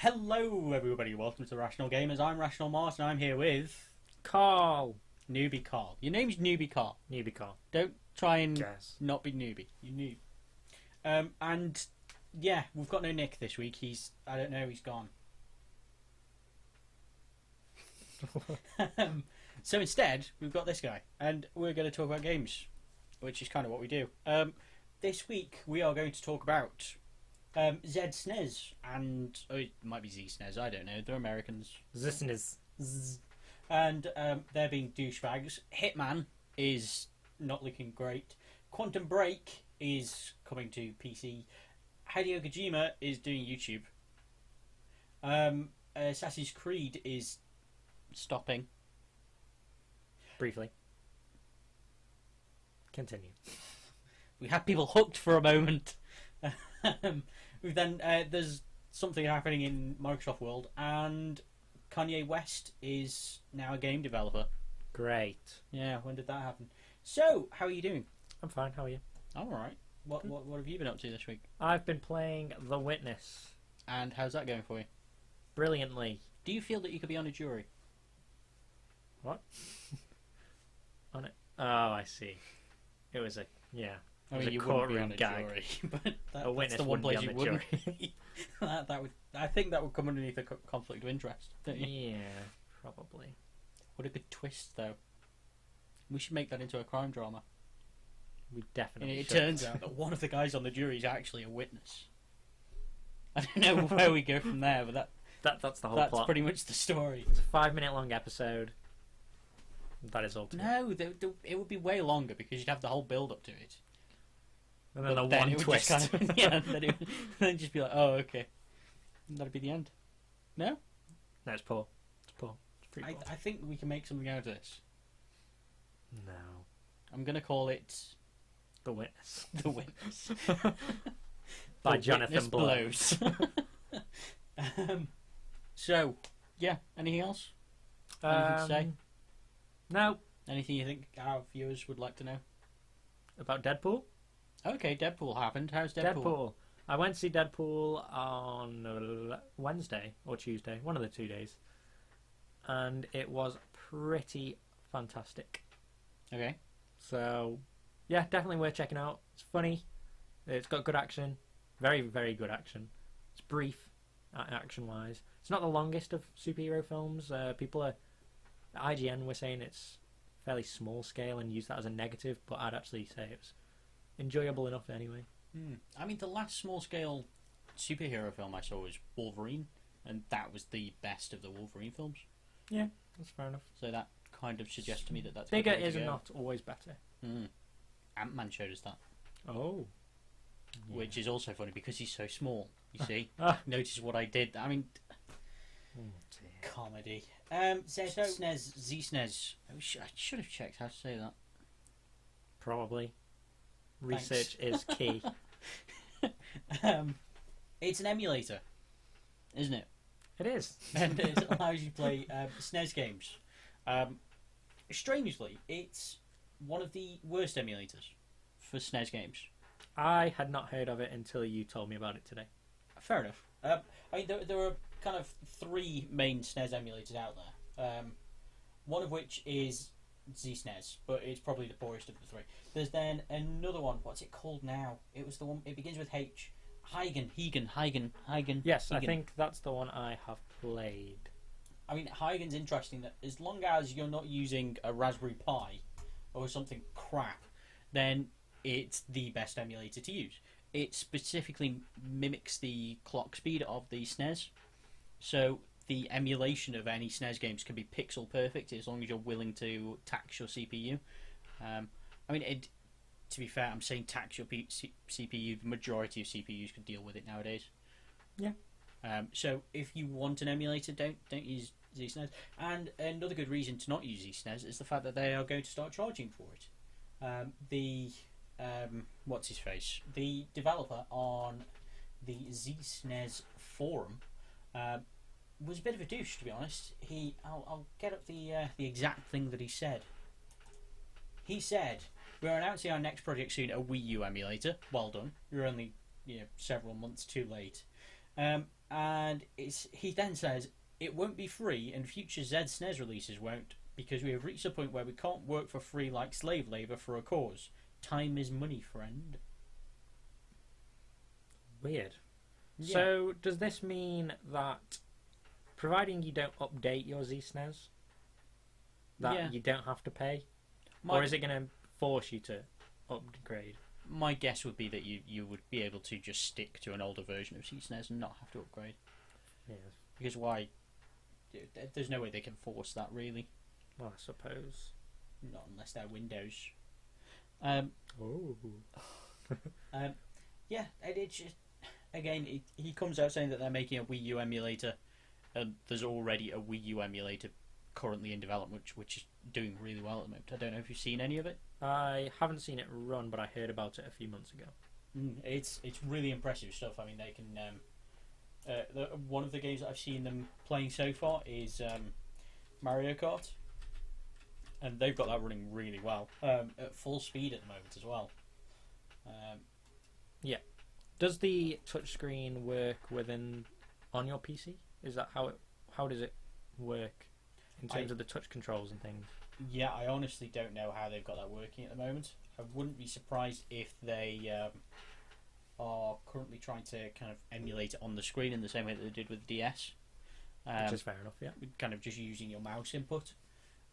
Hello, everybody. Welcome to Rational Gamers. I'm Rational Mars, and I'm here with Carl. Newbie Carl. Your name's Newbie Carl. Newbie Carl. Don't try and Yes. not be newbie. You noob. And yeah, we've got no Nick this week. I don't know, he's gone. So instead, we've got this guy, and we're going to talk about games, which is kind of what we do. This week, we are going to talk about ZSNES, and it might be ZSNES, I don't know. They're Americans. ZSNES. And they're being douchebags. Hitman is not looking great. Quantum Break is coming to PC. Hideo Kojima is doing YouTube. Assassin's Creed is stopping. Briefly. Continue. We had people hooked for a moment. Then there's something happening in Microsoft World, and Kanye West is now a game developer. Great. Yeah, when did that happen? So, how are you doing? I'm fine, how are you? I'm alright. What have you been up to this week? I've been playing The Witness. And how's that going for you? Brilliantly. Do you feel that you could be on a jury? What? On it? Oh, I see. It was a... yeah. I It was mean, a you wouldn't be courtroom on a gag. jury, but A that's witness the one wouldn't place be you on the wouldn't be. that would, I think that would come underneath a conflict of interest, don't you? Yeah, probably. What a good twist, though. We should make that into a crime drama. We And definitely it should. turns out that one of the guys on the jury is actually a witness. I don't know where we go from there, but That's the whole that's plot. pretty much the story. It's a 5-minute long episode. That is all to it. No, it would be way longer because you'd have the whole build-up to it. And then But the one it would twist. just kind of, yeah, then it would then just be like, oh, okay. And that'd be the end. No? No, it's poor. It's poor. It's pretty poor. I think we can make something out of this. No. I'm going to call it The Witness. The Witness. By The Jonathan Witness Blow. Blows. So, yeah, anything else? Anything to say? No. Anything you think our viewers would like to know? About Deadpool? Okay, Deadpool happened. How's Deadpool? Deadpool. I went to see Deadpool on Wednesday or Tuesday, one of the 2 days. And it was pretty fantastic. Okay. So, yeah, definitely worth checking out. It's funny. It's got good action. Very, very good action. It's brief, action-wise. It's not the longest of superhero films. IGN were saying it's fairly small scale and use that as a negative, but I'd actually say it was enjoyable enough anyway. I mean, the last small-scale superhero film I saw was Wolverine, and that was the best of the Wolverine films. Yeah, that's fair enough. So that kind of suggests to me that that's a Bigger good way to is go. not always better. Ant-Man showed us that, Oh. which is also funny because he's so small. You see, Ah. notice what I did. I mean, Oh dear. comedy. ZSNES. I should have checked how to say that. Probably. Thanks. Research is key. It's an emulator, isn't it? It is. And it allows you to play SNES games. Strangely, it's one of the worst emulators for SNES games. I had not heard of it until you told me about it today. Fair enough. I mean, there are kind of 3 main SNES emulators out there. One of which is ZSNES, but it's probably the poorest of the 3. There's then another one. What's it called now? It was the one. It begins with H. Heigen. Yes, I Heigen. think that's the one I have played. I mean, Heigen's interesting that as long as you're not using a Raspberry Pi or something crap, then it's the best emulator to use. It specifically mimics the clock speed of the SNES, so the emulation of any SNES games can be pixel perfect as long as you're willing to tax your CPU. I mean, to be fair, I'm saying tax your CPU. The majority of CPUs could deal with it nowadays. Yeah. So if you want an emulator, don't use ZSNES. And another good reason to not use ZSNES is the fact that they are going to start charging for it. What's his face? The developer on the ZSNES forum was a bit of a douche, to be honest. I'll get up the exact thing that he said. He said, "We're announcing our next project soon, a Wii U emulator. Well done. You're only several months too late. And he then says it won't be free, and future Z SNES releases won't, because we have reached a point where we can't work for free like slave labour for a cause. Time is money, friend. Weird. Yeah. So, does this mean that, providing you don't update your Z-SNES, that you don't have to pay? Or is it going to force you to upgrade? My guess would be that you would be able to just stick to an older version of SNES and not have to upgrade. Yeah. Because why? There's no way they can force that, really. Well, I suppose. Not unless they're Windows. Oh. Yeah, and it's just... Again, he comes out saying that they're making a Wii U emulator, and there's already a Wii U emulator currently in development, which is doing really well at the moment. I don't know if you've seen any of it. I haven't seen it run, but I heard about it a few months ago. It's really impressive stuff. I mean, they can... one of the games that I've seen them playing so far is Mario Kart, and they've got that running really well at full speed at the moment as well. Yeah. Does the touchscreen work on your PC? Is that how does it work in terms of the touch controls and things? Yeah, I honestly don't know how they've got that working at the moment. I wouldn't be surprised if they are currently trying to kind of emulate it on the screen in the same way that they did with the DS. Which is fair enough, yeah. Kind of just using your mouse input.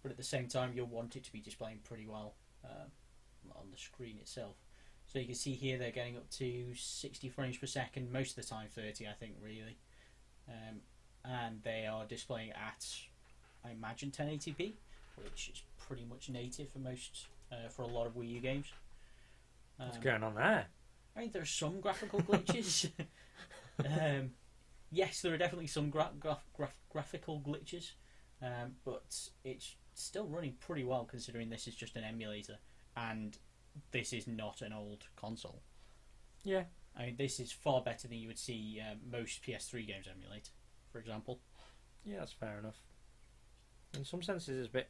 But at the same time, you'll want it to be displaying pretty well on the screen itself. So you can see here they're getting up to 60 frames per second, most of the time 30, I think, really. And they are displaying at, I imagine, 1080p, which is pretty much native for a lot of Wii U games. What's going on there? I mean, there are some graphical glitches. Yes, there are definitely some graphical glitches, but it's still running pretty well considering this is just an emulator, and this is not an old console. Yeah. I mean, this is far better than you would see most PS3 games emulate, for example. Yeah, that's fair enough. In some senses, it's a bit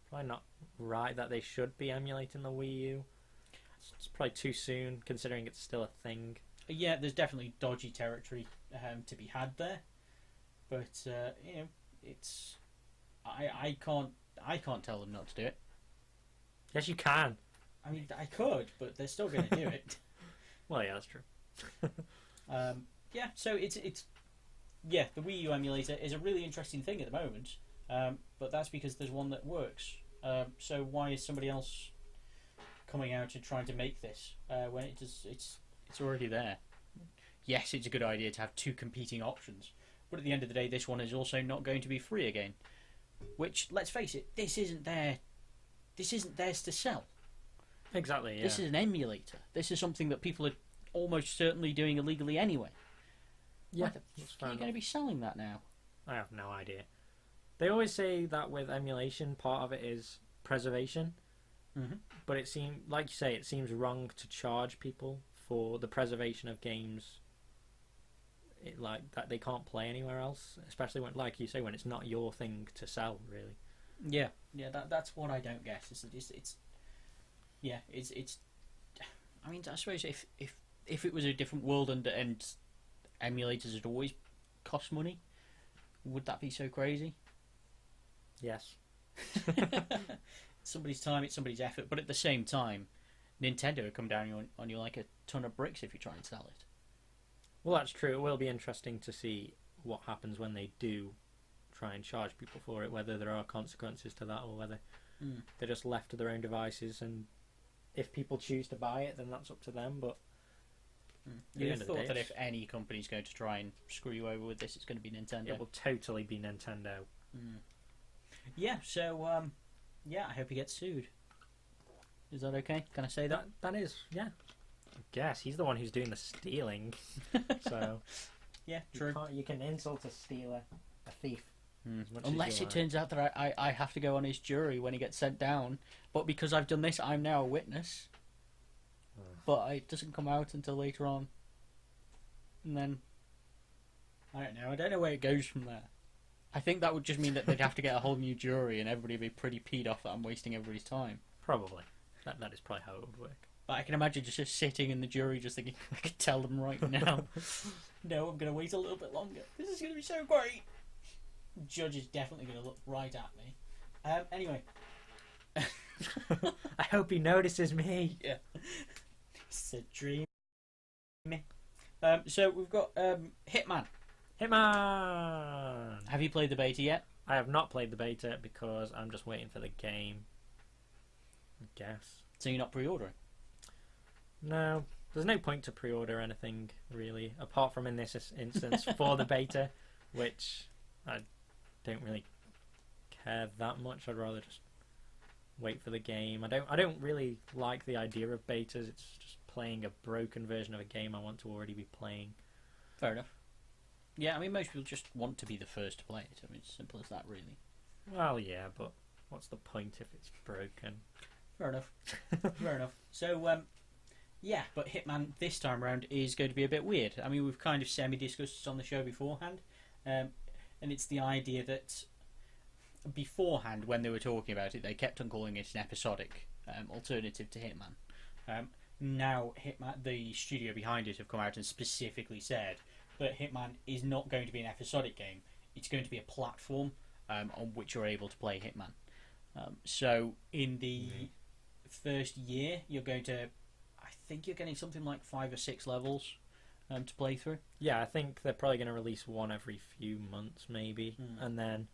probably not right that they should be emulating the Wii U. It's probably too soon, considering it's still a thing. Yeah, there's definitely dodgy territory to be had there, but it's I can't tell them not to do it. Yes, you can. I mean, I could, but they're still going to do it. Well, yeah, that's true. Yeah, so it's the Wii U emulator is a really interesting thing at the moment, but that's because there's one that works. So why is somebody else coming out and trying to make this when it's already there? Yes, it's a good idea to have two competing options, but at the end of the day, this one is also not going to be free again. Which, let's face it, this isn't theirs to sell. Exactly, yeah. This is an emulator. This is something that people are almost certainly doing illegally anyway. Yeah, Why the fuck are you going to be selling that now? I have no idea. They always say that with emulation, part of it is preservation. Mm-hmm. But it seems, like you say, it seems wrong to charge people for the preservation of games like that they can't play anywhere else, especially when, like you say, when it's not your thing to sell, really. Yeah, that's what I don't get. It's I mean, I suppose if it was a different world and emulators had always cost money, would that be so crazy? Yes. Somebody's time, it's somebody's effort, but at the same time, Nintendo would come down on you like a ton of bricks if you try and sell it. Well, that's true. It will be interesting to see what happens when they do try and charge people for it, whether there are consequences to that or whether they're just left to their own devices, and if people choose to buy it, then that's up to them. But you'd have thought that if any company's going to try and screw you over with this, it's going to be Nintendo. It will totally be Nintendo. Yeah, so I hope he gets sued. Is that okay? Can I say that? That is, yeah. I guess he's the one who's doing the stealing. So yeah, true. You can insult a stealer, a thief. Unless it turns out that I have to go on his jury when he gets sent down, but because I've done this, I'm now a witness. But it doesn't come out until later on, and then I don't know where it goes from there. I think that would just mean that they'd have to get a whole new jury, and everybody would be pretty peed off that I'm wasting everybody's time. Probably. That is probably how it would work. But I can imagine just sitting in the jury, just thinking, I can tell them right now. No, I'm going to wait a little bit longer. This is going to be so great. The judge is definitely going to look right at me. Anyway. I hope he notices me. Yeah. It's a dream. So we've got Hitman. Hitman! Have you played the beta yet? I have not played the beta because I'm just waiting for the game. I guess. So you're not pre-ordering? No. There's no point to pre-order anything, really, apart from in this instance for the beta, which I don't really care that much. I'd rather just wait for the game. I don't really like the idea of betas. It's just playing a broken version of a game I want to already be playing. Fair enough. Yeah, I mean, most people just want to be the first to play it. I mean, it's simple as that, really. Well, yeah, but what's the point if it's broken? Fair enough. Fair enough. So, yeah, but Hitman this time around is going to be a bit weird. I mean, we've kind of semi-discussed this on the show beforehand, and it's the idea that beforehand, when they were talking about it, they kept on calling it an episodic alternative to Hitman. Now, Hitman, the studio behind it, have come out and specifically said that Hitman is not going to be an episodic game. It's going to be a platform on which you're able to play Hitman. So in the first year, you're going to, I think you're getting something like 5 or 6 levels to play through. Yeah, I think they're probably going to release one every few months, maybe, and then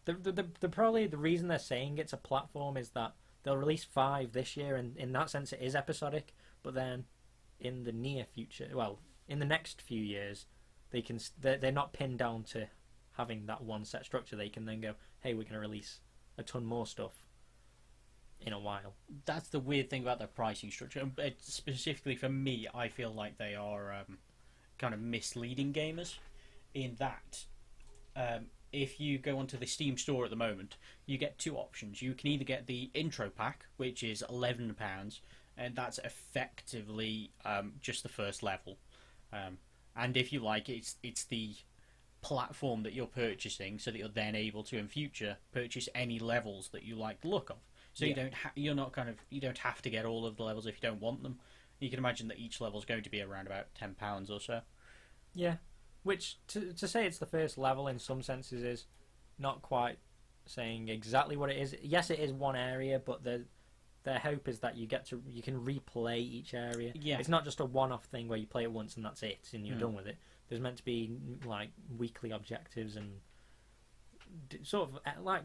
the probably the reason they're saying it's a platform is that they'll release 5 this year, and in that sense it is episodic. But then in the near future, well, in the next few years, they're not pinned down to having that one set structure. They can then go, hey, we're going to release a ton more stuff in a while. That's the weird thing about their pricing structure. Specifically for me, I feel like they are kind of misleading gamers in that if you go onto the Steam store at the moment, you get 2 options. You can either get the intro pack, which is £11, and that's effectively just the first level. And if you like, it's the platform that you're purchasing, so that you're then able to in future purchase any levels that you like the look of. So yeah. You don't have to get all of the levels if you don't want them. You can imagine that each level is going to be around about £10 or so. Yeah, which to say it's the first level in some senses is not quite saying exactly what it is. Yes, it is one area, but their hope is that you can replay each area. Yeah. It's not just a one-off thing where you play it once and that's it and you're done with it. There's meant to be like weekly objectives and sort of like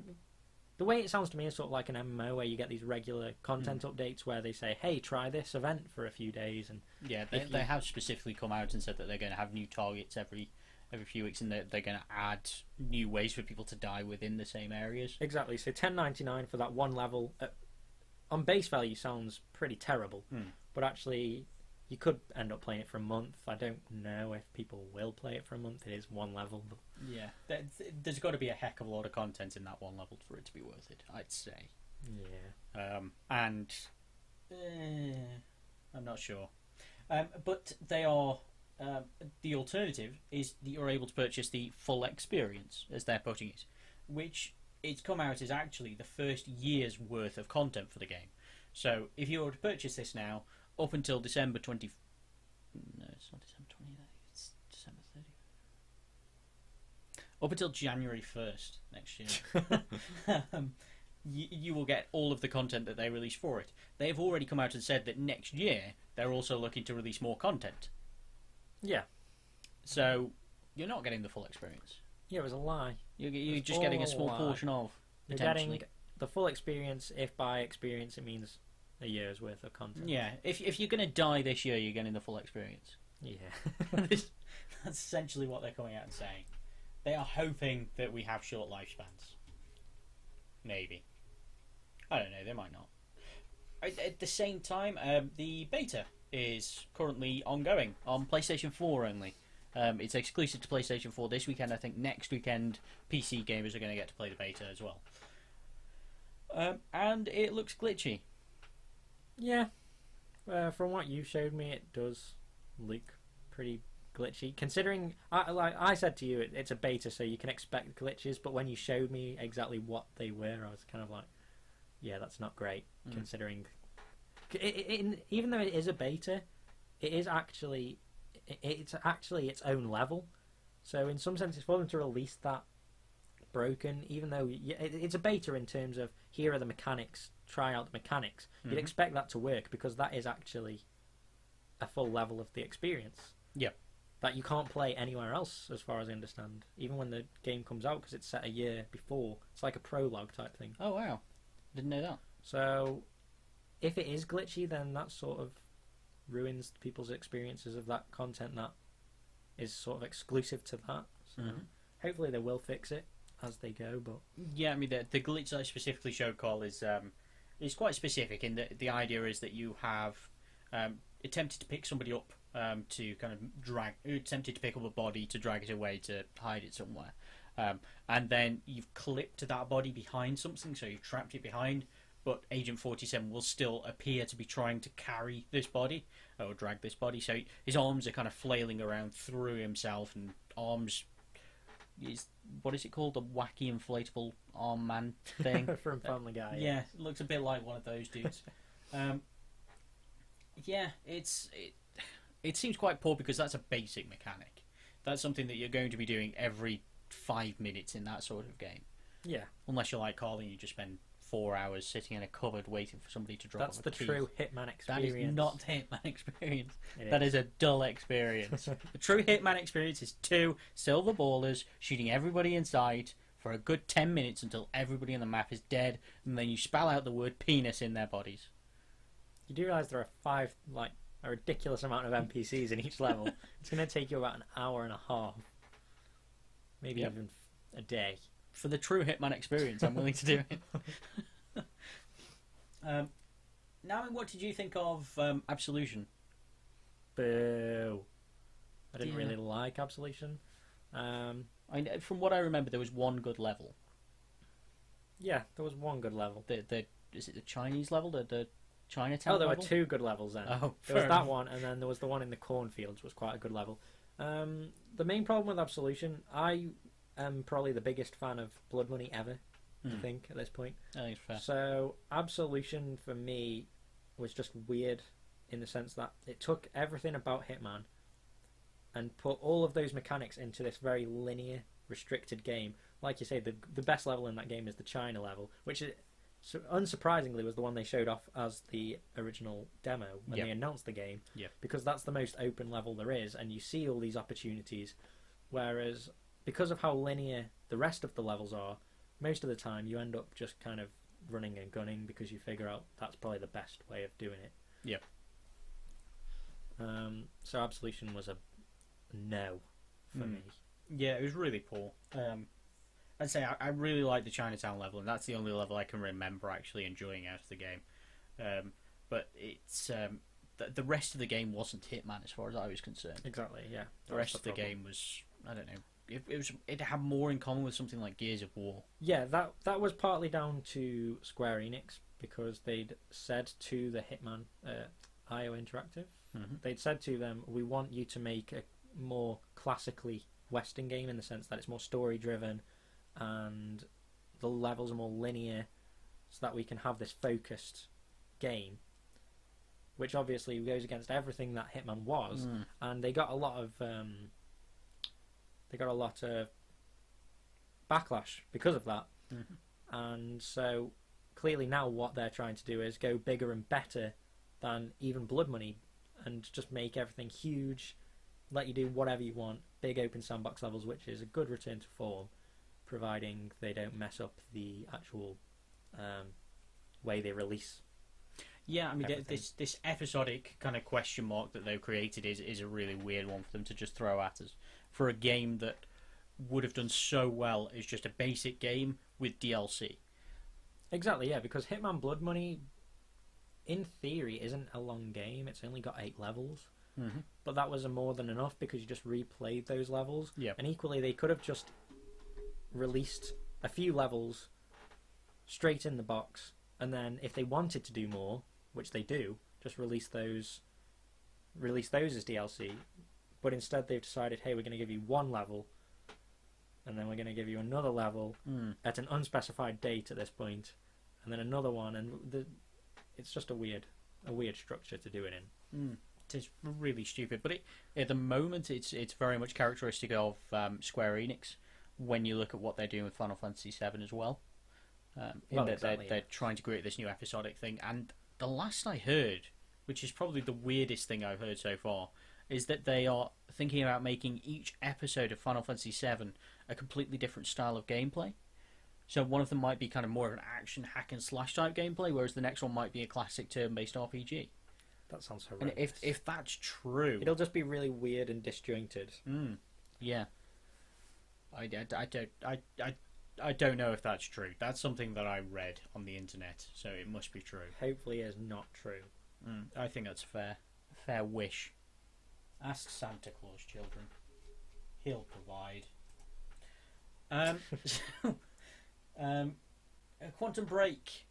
the way it sounds to me is sort of like an MMO where you get these regular content updates where they say, hey, try this event for a few days. And yeah, they have specifically come out and said that they're going to have new targets every few weeks, and they're going to add new ways for people to die within the same areas. Exactly. So $10.99 for that one level on base value sounds pretty terrible, but actually you could end up playing it for a month. I don't know if people will play it for a month. It is one level. But yeah, there's got to be a heck of a lot of content in that one level for it to be worth it, I'd say. Yeah. And I'm not sure. But they are... the alternative is that you're able to purchase the full experience, as they're putting it, which it's come out as actually the first year's worth of content for the game. So if you were to purchase this now, up until December 20... No, it's not December 20th. It's December 30th. Up until January 1st next year. You will get all of the content that they release for it. They've already come out and said that next year they're also looking to release more content. Yeah. So you're not getting the full experience. Yeah, it was a lie. You're just getting a small portion of. You're getting the full experience, if by experience it means a year's worth of content. Yeah, if you're going to die this year, you're getting the full experience. Yeah. That's essentially what they're coming out and saying. They are hoping that we have short lifespans. Maybe. I don't know, they might not. At the same time, the beta is currently ongoing on PlayStation 4 only. It's exclusive to PlayStation 4 this weekend. I think next weekend PC gamers are going to get to play the beta as well. And it looks glitchy. Yeah. From what you showed me, it does look pretty glitchy. Considering, like I said to you, it's a beta, so you can expect glitches. But when you showed me exactly what they were, I was kind of like, yeah, that's not great. Even though it is a beta, it's actually its own level. So in some sense, it's for them to release that broken, even though it's a beta in terms of here are the mechanics, try out the mechanics. You'd expect that to work because that is actually a full level of the experience. Yeah. That you can't play anywhere else, as far as I understand, even when the game comes out, because it's set a year before. It's like a prologue type thing. Oh wow, didn't know that. So if it is glitchy, then that sort of ruins people's experiences of that content that is sort of exclusive to that. So hopefully they will fix it as they go. But yeah, I mean the glitch that I specifically showed Cole is quite specific in that the idea is that you have attempted to pick somebody up to kind of attempted to pick up a body to drag it away to hide it somewhere, and then you've clipped that body behind something, so you've trapped it behind. But Agent 47 will still appear to be trying to carry this body or drag this body, so his arms are kind of flailing around through himself, and arms is what is it called, the wacky inflatable arm man thing from Family Guy. Yeah, it looks a bit like one of those dudes. Yeah, it seems quite poor because that's a basic mechanic. That's something that you're going to be doing every 5 minutes in that sort of game. Yeah. Unless you're like Carl and you just spend 4 hours sitting in a cupboard waiting for somebody to drop That's off the a key. true Hitman experience. That is not the Hitman experience. It That is a dull experience. The true Hitman experience is 2 silver ballers shooting everybody inside for a good 10 minutes until everybody on the map is dead, and then you spell out the word penis in their bodies. You do realise there are 5, like, a ridiculous amount of NPCs in each level. It's going to take you about an hour and a half. Maybe even a day. For the true Hitman experience, I'm willing to do it. Now, what did you think of Absolution? Boo. I didn't really like Absolution. From what I remember, there was one good level. Yeah, there was one good level. Is it the Chinese level? The Chinatown there level? were 2 good levels then. Oh, there was that one, and then there was the one in the cornfields, was quite a good level. The main problem with Absolution, I am probably the biggest fan of Blood Money ever, I think, at this point. I think it's fair. So Absolution, for me, was just weird in the sense that it took everything about Hitman and put all of those mechanics into this very linear, restricted game. Like you say, the best level in that game is the China level, which unsurprisingly was the one they showed off as the original demo when they announced the game, because that's the most open level there is, and you see all these opportunities, whereas because of how linear the rest of the levels are, most of the time you end up just kind of running and gunning because you figure out that's probably the best way of doing it. So Absolution was a no for me. Yeah, it was really poor. I'd say I really like the Chinatown level, and that's the only level I can remember actually enjoying out of the game. But it's the rest of the game wasn't Hitman as far as I was concerned. Exactly, yeah. The rest of the game was, I don't know, it had more in common with something like Gears of War. Yeah, that was partly down to Square Enix, because they'd said to the Hitman IO Interactive, they'd said to them, we want you to make a more classically Western game in the sense that it's more story driven and the levels are more linear, so that we can have this focused game, which obviously goes against everything that Hitman was. And they got a lot of backlash because of that. And so clearly now what they're trying to do is go bigger and better than even Blood Money, and just make everything huge, let you do whatever you want, big open sandbox levels, which is a good return to form, providing they don't mess up the actual way they release. Yeah, I mean, this episodic kind of question mark that they've created is a really weird one for them to just throw at us for a game that would have done so well as just a basic game with DLC. Exactly, yeah, because Hitman Blood Money, in theory, isn't a long game. It's only got 8 levels. But that was more than enough because you just replayed those levels. And equally, they could have just released a few levels straight in the box, and then if they wanted to do more, which they do, just release those as DLC. But instead they've decided, hey, we're going to give you 1 level, and then we're going to give you another level at an unspecified date at this point, and then another one, and it's just a weird a weird structure to do it in. It is really stupid, but at the moment it's very much characteristic of Square Enix when you look at what they're doing with Final Fantasy VII as well. They're trying to create this new episodic thing, and the last I heard, which is probably the weirdest thing I've heard so far, is that they are thinking about making each episode of Final Fantasy VII a completely different style of gameplay. So one of them might be kind of more of an action hack and slash type gameplay, whereas the next one might be a classic turn-based RPG. That sounds horrendous. And if that's true, it'll just be really weird and disjointed. Yeah. I don't know if that's true. That's something that I read on the internet, so it must be true. Hopefully, it's not true. I think that's a fair wish. Ask Santa Claus, children. He'll provide. Quantum Break.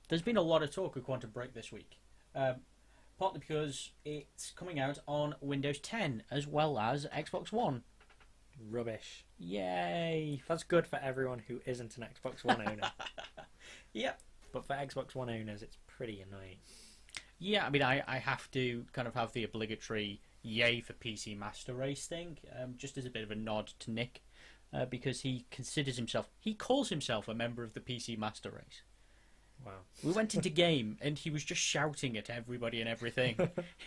There's been a lot of talk of Quantum Break this week. Partly because it's coming out on Windows 10 as well as Xbox One. Rubbish. Yay! That's good for everyone who isn't an Xbox One owner. Yep. But for Xbox One owners, it's pretty annoying. Yeah, I mean, I have to kind of have the obligatory yay for PC Master Race thing, just as a bit of a nod to Nick, because he calls himself a member of the PC Master Race. Wow. We went into game and he was just shouting at everybody and everything.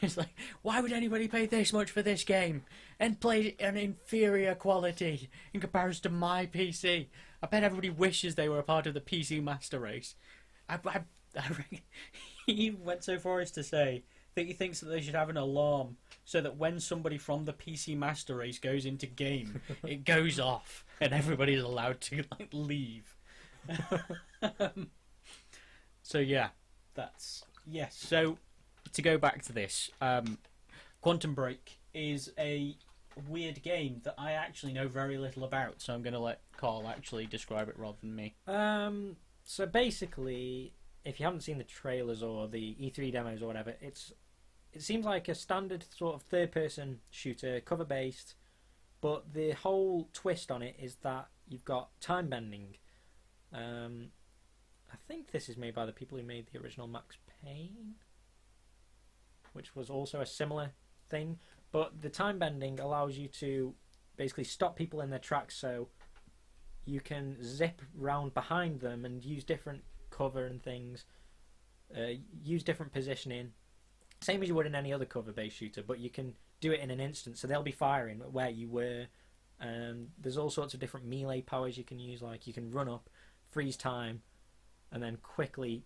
He's like, why would anybody pay this much for this game and play an inferior quality in comparison to my PC? I bet everybody wishes they were a part of the PC Master Race. He went so far as to say that he thinks that they should have an alarm so that when somebody from the PC Master Race goes into game, it goes off and everybody's allowed to leave. So yeah, yes. So to go back to this, Quantum Break is a weird game that I actually know very little about. So I'm going to let Carl actually describe it rather than me. So basically, if you haven't seen the trailers or the E3 demos or whatever, it seems like a standard sort of third-person shooter, cover-based, but the whole twist on it is that you've got time bending. I think this is made by the people who made the original Max Payne, which was also a similar thing. But the time bending allows you to basically stop people in their tracks, so you can zip round behind them and use different cover and things, use different positioning, same as you would in any other cover-based shooter, but you can do it in an instant, so they'll be firing where you were. There's all sorts of different melee powers you can use, like you can run up, freeze time, and then quickly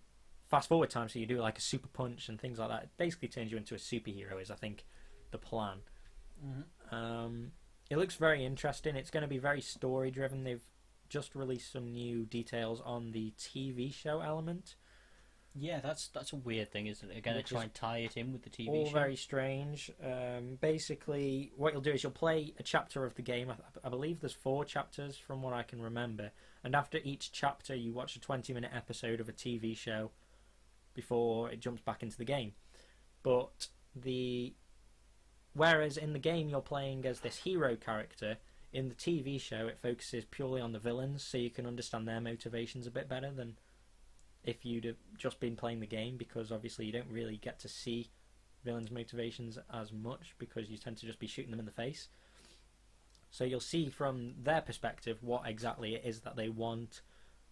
fast forward time, so you do like a super punch and things like that. It basically turns you into a superhero is, I think, the plan. It looks very interesting. It's going to be very story driven. They've just released some new details on the TV show element. Yeah, that's a weird thing, isn't it? They're going to try and tie it in with the TV show. All very strange. Basically, what you'll do is you'll play a chapter of the game. I believe there's 4 chapters from what I can remember. And after each chapter, you watch a 20-minute episode of a TV show before it jumps back into the game. But whereas in the game you're playing as this hero character, in the TV show it focuses purely on the villains, so you can understand their motivations a bit better than if you'd have just been playing the game, because obviously you don't really get to see villains' motivations as much because you tend to just be shooting them in the face. So you'll see from their perspective what exactly it is that they want.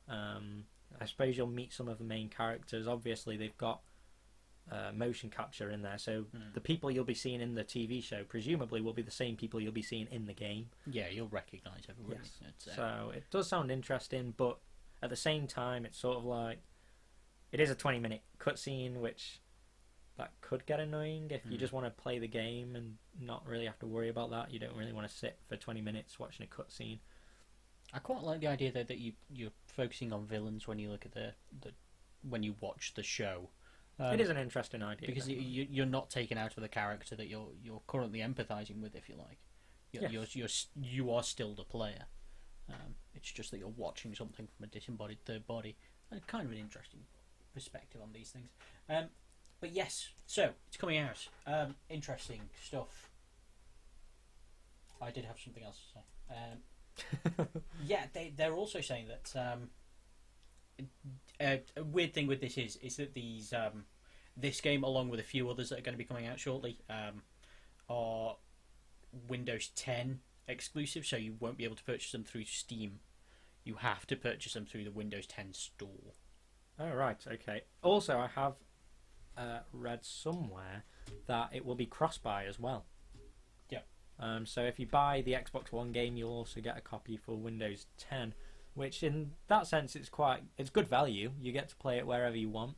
I suppose you'll meet some of the main characters. Obviously they've got motion capture in there, so the people you'll be seeing in the TV show presumably will be the same people you'll be seeing in the game. Yeah, you'll recognise everybody. Yes. So it does sound interesting, but at the same time it's sort of like it is a 20-minute cutscene, which that could get annoying if you just want to play the game and not really have to worry about that. You don't really want to sit for 20 minutes watching a cutscene. I quite like the idea though that you're focusing on villains when you look at when you watch the show. It is an interesting idea because you're not taken out of the character that you're currently empathising with, if you like. You are still the player. It's just that you're watching something from a disembodied third body. Kind of an interesting perspective on these things. But yes, so it's coming out. Interesting stuff. I did have something else to say. Yeah, they're also saying that a weird thing with this is that these this game, along with a few others that are going to be coming out shortly, are Windows 10 exclusive, so you won't be able to purchase them through Steam. You have to purchase them through the Windows 10 store. Oh, right, okay. Also, I have read somewhere that it will be cross-buy as well. Yeah. So if you buy the Xbox One game, you'll also get a copy for Windows 10, which in that sense it's good value. You get to play it wherever you want.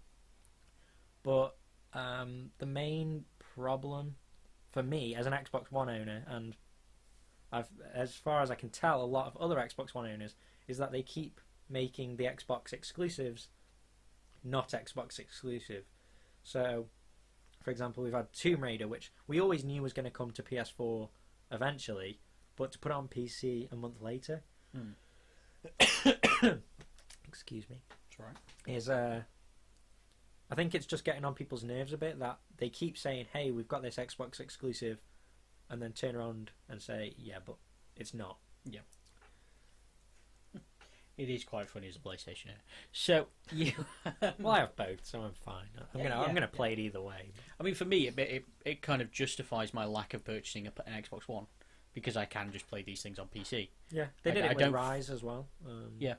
But the main problem for me as an Xbox One owner, and as far as I can tell, a lot of other Xbox One owners, is that they keep making the Xbox exclusives not Xbox exclusive. So, for example, we've had Tomb Raider, which we always knew was going to come to PS4 eventually, but to put it on PC a month later, excuse me, that's right, is I think it's just getting on people's nerves a bit that they keep saying, "Hey, we've got this Xbox exclusive," and then turn around and say, "Yeah, but it's not." Yeah. It is quite funny as a PlayStation owner. So you, well, I have both, so I'm fine. I'm gonna play it either way. I mean, for me, it kind of justifies my lack of purchasing an Xbox One because I can just play these things on PC. Yeah, they did it with Rise as well. Yeah.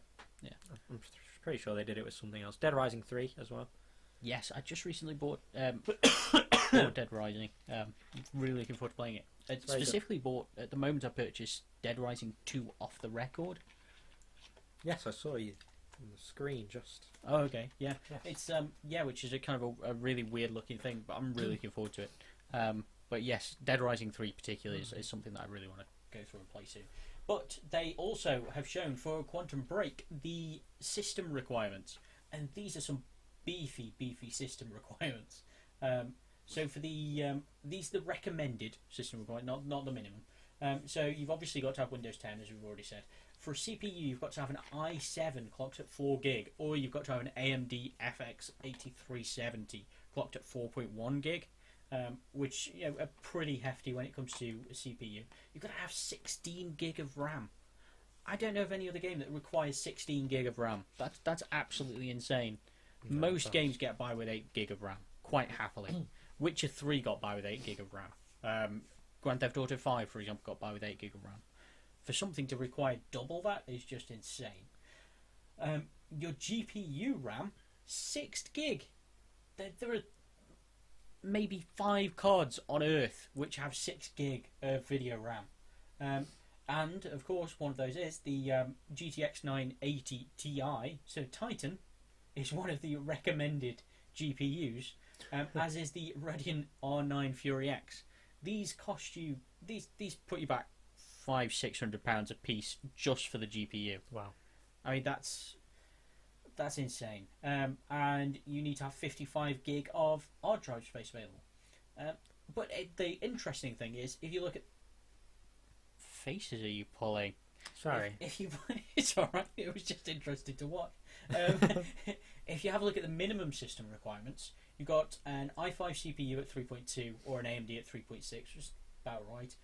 I'm pretty sure they did it with something else. Dead Rising 3 as well. Yes, I just recently bought Dead Rising. Really looking forward to playing it. I specifically bought, at the moment I purchased Dead Rising 2 off the record. Yes, I saw you on the screen just. Oh, okay, yeah. Yes. It's which is a kind of a really weird looking thing, but I'm really looking forward to it. But yes, Dead Rising 3 particularly is something that I really want to go through and play soon. But they also have shown for Quantum Break the system requirements, and these are some beefy system requirements. So for these are the recommended system requirements, not the minimum. So you've obviously got to have Windows 10, as we've already said. For a CPU, you've got to have an i7 clocked at 4 gig, or you've got to have an AMD FX 8370 clocked at 4.1 gig, which are pretty hefty when it comes to a CPU. You've got to have 16 gig of RAM. I don't know of any other game that requires 16 gig of RAM. That's absolutely insane. Most games get by with 8 gig of RAM, quite happily. Witcher 3 got by with 8 gig of RAM. Grand Theft Auto 5, for example, got by with 8 gig of RAM. For something to require double that is just insane. Your GPU RAM, 6 gig. There are maybe 5 cards on Earth which have 6 gig of video RAM. And, of course, one of those is the GTX 980 Ti. So Titan is one of the recommended GPUs, as is the Radeon R9 Fury X. These cost you... These put you back £500-600 a piece just for the GPU. Wow. I mean, that's insane. And you need to have 55 gig of hard drive space available. But the interesting thing is, if you look at... Faces are you pulling? Sorry. If you... It's alright, it was just interesting to watch. If you have a look at the minimum system requirements, you've got an i5 CPU at 3.2 or an AMD at 3.6, which is about right.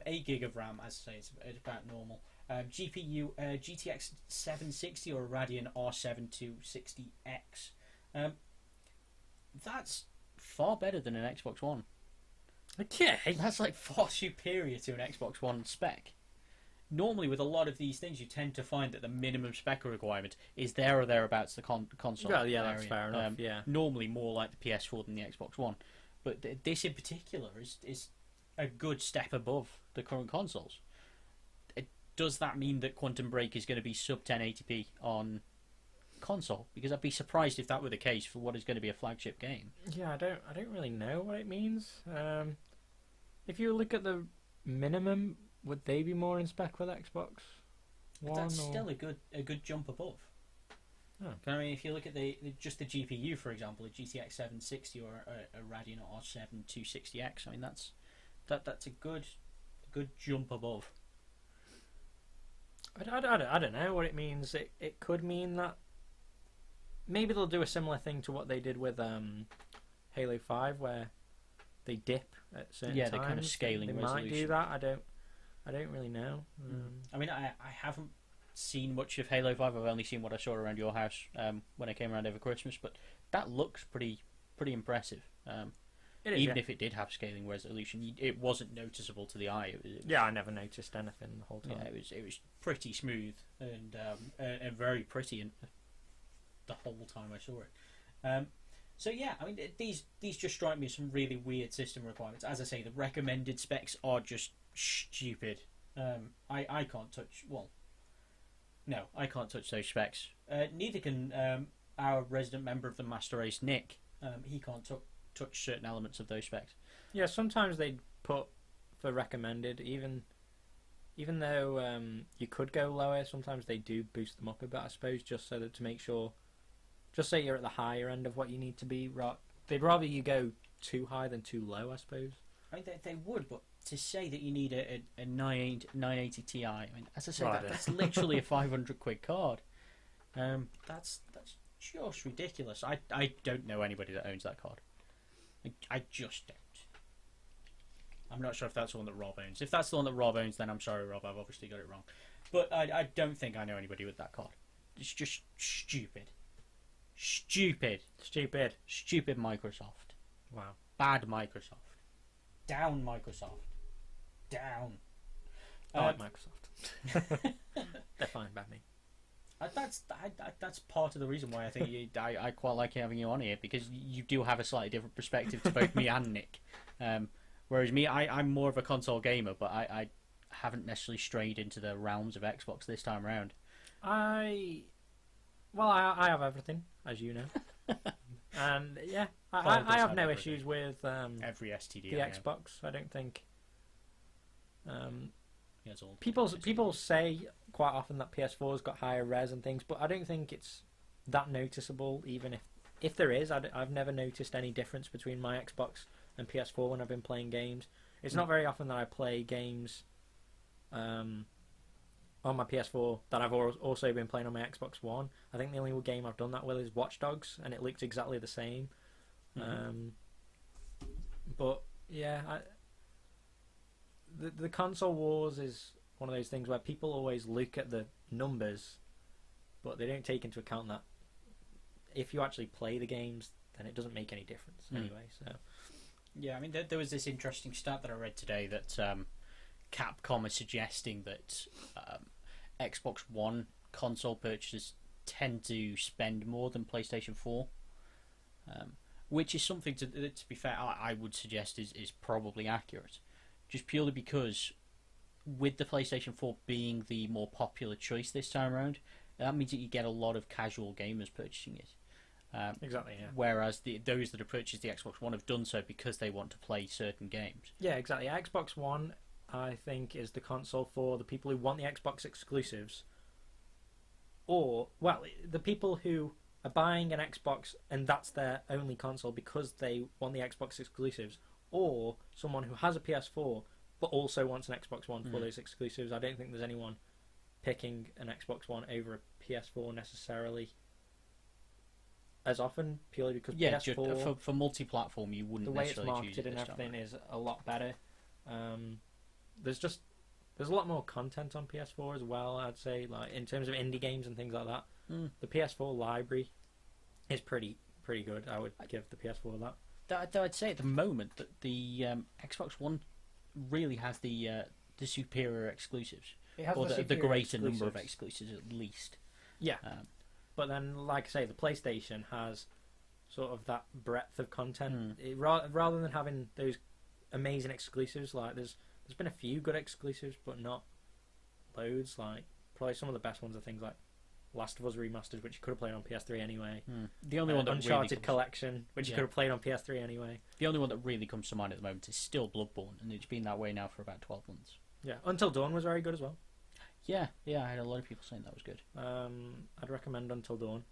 8 gig of RAM, as I say, it's about normal. GPU, GTX 760 or a Radeon R7 260X. That's far better than an Xbox One. Okay. That's like far superior to an Xbox One spec. Normally, with a lot of these things, you tend to find that the minimum spec requirement is there or thereabouts the console. Well, yeah, that's fair enough. Yeah. Normally, more like the PS4 than the Xbox One, but this in particular is a good step above the current consoles. Does that mean that Quantum Break is going to be sub 1080p on console? Because I'd be surprised if that were the case for what is going to be a flagship game. Yeah, I don't really know what it means. If you look at the minimum, would they be more in spec with Xbox One? That's still a good jump above. Oh. I mean, if you look at just the GPU, for example, a GTX 760 or a Radeon R7 260X, I mean that's a good jump above. I don't know what it means. It could mean that maybe they'll do a similar thing to what they did with Halo 5, where they dip at certain times. Yeah, they're kind of scaling they resolution. Might do that. I don't really know. I mean, I haven't seen much of Halo 5. I've only seen what I saw around your house when I came around over Christmas, but that looks pretty pretty impressive. It is, Even yeah. if it did have scaling resolution, it wasn't noticeable to the eye. Yeah, I never noticed anything the whole time. Yeah, it was pretty smooth and very pretty, and the whole time I saw it. So yeah, I mean these just strike me as some really weird system requirements. As I say, the recommended specs are just stupid. I can't touch. Well, no, I can't touch those specs. Neither can our resident member of the Master Race, Nick. He can't touch certain elements of those specs. Yeah, sometimes they put for recommended, even though you could go lower. Sometimes they do boost them up a bit, I suppose, just so that to make sure. Just say you're at the higher end of what you need to be. They'd rather you go too high than too low, I suppose. I mean, they would, but to say that you need a 980 Ti, I mean, as I say, Right. that's literally a 500 quid card. That's just ridiculous. I don't know anybody that owns that card. I just don't. I'm not sure if that's the one that Rob owns. If that's the one that Rob owns, then I'm sorry, Rob. I've obviously got it wrong. But I don't think I know anybody with that card. It's just stupid. Stupid Microsoft. Wow. Bad Microsoft. Down Microsoft. Down. I like Microsoft. They're fine by me. That's part of the reason why I think I quite like having you on here, because you do have a slightly different perspective to both me and Nick. Whereas me, I'm more of a console gamer, but I haven't necessarily strayed into the realms of Xbox this time around. I have everything, as you know. And yeah, Paul I does have have no everything. issues with Every STD. the Xbox. I don't think. He has all People say quite often that PS4's got higher res and things, but I don't think it's that noticeable. Even if there is, I've never noticed any difference between my Xbox and PS4 when I've been playing games. It's not very often that I play games on my PS4 that I've also been playing on my Xbox One. I think the only game I've done that with is Watch Dogs, and it looked exactly the same. Mm-hmm. But yeah, the console wars is one of those things where people always look at the numbers, but they don't take into account that if you actually play the games, then it doesn't make any difference anyway. So yeah, I mean there was this interesting stat that I read today that Capcom is suggesting that Xbox One console purchasers tend to spend more than PlayStation 4, which is something to be fair I would suggest is probably accurate, just purely because with the PlayStation 4 being the more popular choice this time around, that means that you get a lot of casual gamers purchasing it. exactly, yeah. Whereas those that have purchased the Xbox One have done so because they want to play certain games. Yeah, exactly. Xbox One, I think, is the console for the people who want the Xbox exclusives, or the people who are buying an Xbox and that's their only console because they want the Xbox exclusives, or someone who has a PS4 but also wants an Xbox One for those exclusives. I don't think there's anyone picking an Xbox One over a PS4 necessarily as often, purely because PS4 for multi-platform you wouldn't the way it's necessarily choose marketed it and this time everything around. is a lot better. There's a lot more content on PS4 as well, I'd say, like in terms of indie games and things like that. The PS4 library is pretty good. I would give the PS4 that. Though I'd say at the moment that the Xbox One really has the superior exclusives, It has or the superior greater number of exclusives. exclusives at least. Yeah, but then, like I say, the PlayStation has sort of that breadth of content. Rather than having those amazing exclusives, like there's been a few good exclusives, but not loads. Like probably some of the best ones are things like Last of Us Remastered, which you could have played on PS3 anyway. The only one that Uncharted really comes, Collection, which you Yeah. could have played on PS3 anyway. the only one that really comes to mind at the moment is still Bloodborne, and it's been that way now for about 12 months. Yeah, Until Dawn was very good as well. Yeah, I had a lot of people saying that was good. I'd recommend Until Dawn.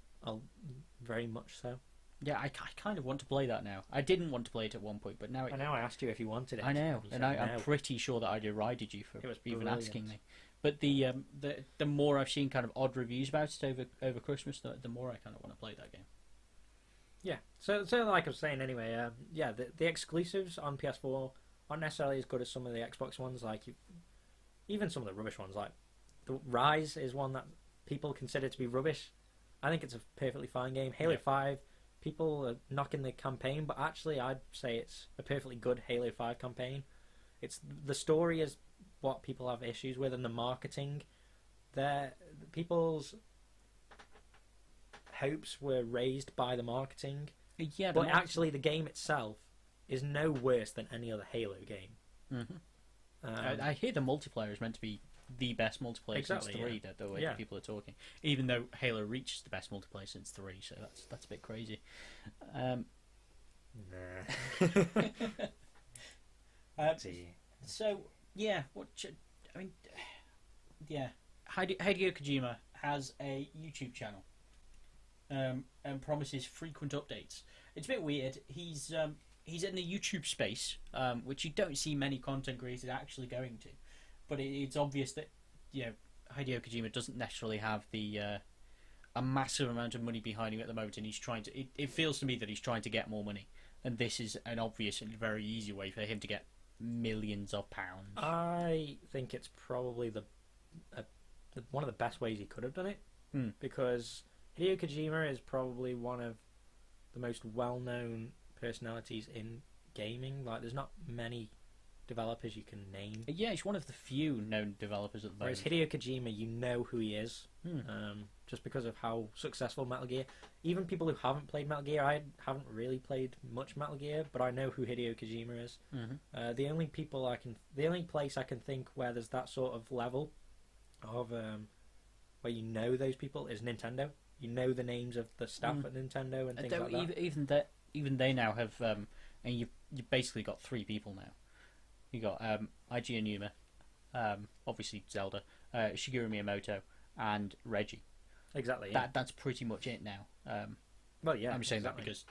Very much so. Yeah, I kind of want to play that now. I didn't want to play it at one point, but now I know I asked you if you wanted it. I know, You and said I'm no. pretty sure that I derided you for It was even brilliant. asking me. But the more I've seen kind of odd reviews about it over Christmas, the more I kind of want to play that game. Yeah. So like I was saying anyway, the exclusives on PS4 aren't necessarily as good as some of the Xbox ones. Like even some of the rubbish ones, like the Rise is one that people consider to be rubbish. I think it's a perfectly fine game. Halo 5 people are knocking the campaign, but actually I'd say it's a perfectly good Halo 5 campaign. It's the story is what people have issues with, and the marketing. People's hopes were raised by the marketing. Yeah, but actually the game itself is no worse than any other Halo game. Mm-hmm. I hear the multiplayer is meant to be the best multiplayer since 3, the way that people are talking. Even though Halo Reach is the best multiplayer since 3, so that's a bit crazy. So, yeah, Hideo Kojima has a YouTube channel and promises frequent updates. It's a bit weird. He's in the YouTube space, which you don't see many content creators actually going to. But it's obvious that Hideo Kojima doesn't necessarily have a massive amount of money behind him at the moment, and he's trying to. It feels to me that he's trying to get more money, and this is an obvious and very easy way for him to get millions of pounds. I think it's probably one of the best ways he could have done it, because Hideo Kojima is probably one of the most well-known personalities in gaming. Like, there's not many developers you can name. Yeah, he's one of the few known developers at the moment. Whereas Hideo Kojima, you know who he is, just because of how successful Metal Gear. Even people who haven't played Metal Gear, I haven't really played much Metal Gear, but I know who Hideo Kojima is. Mm-hmm. The only place I can think where there's that sort of level of where you know those people is Nintendo. You know the names of the staff at Nintendo and things like that. Even they now have, and you basically got 3 people now. You got Eiji Aonuma, obviously Zelda, Shigeru Miyamoto, and Reggie. Exactly. Yeah. That's pretty much it now. Well, yeah. I'm saying that because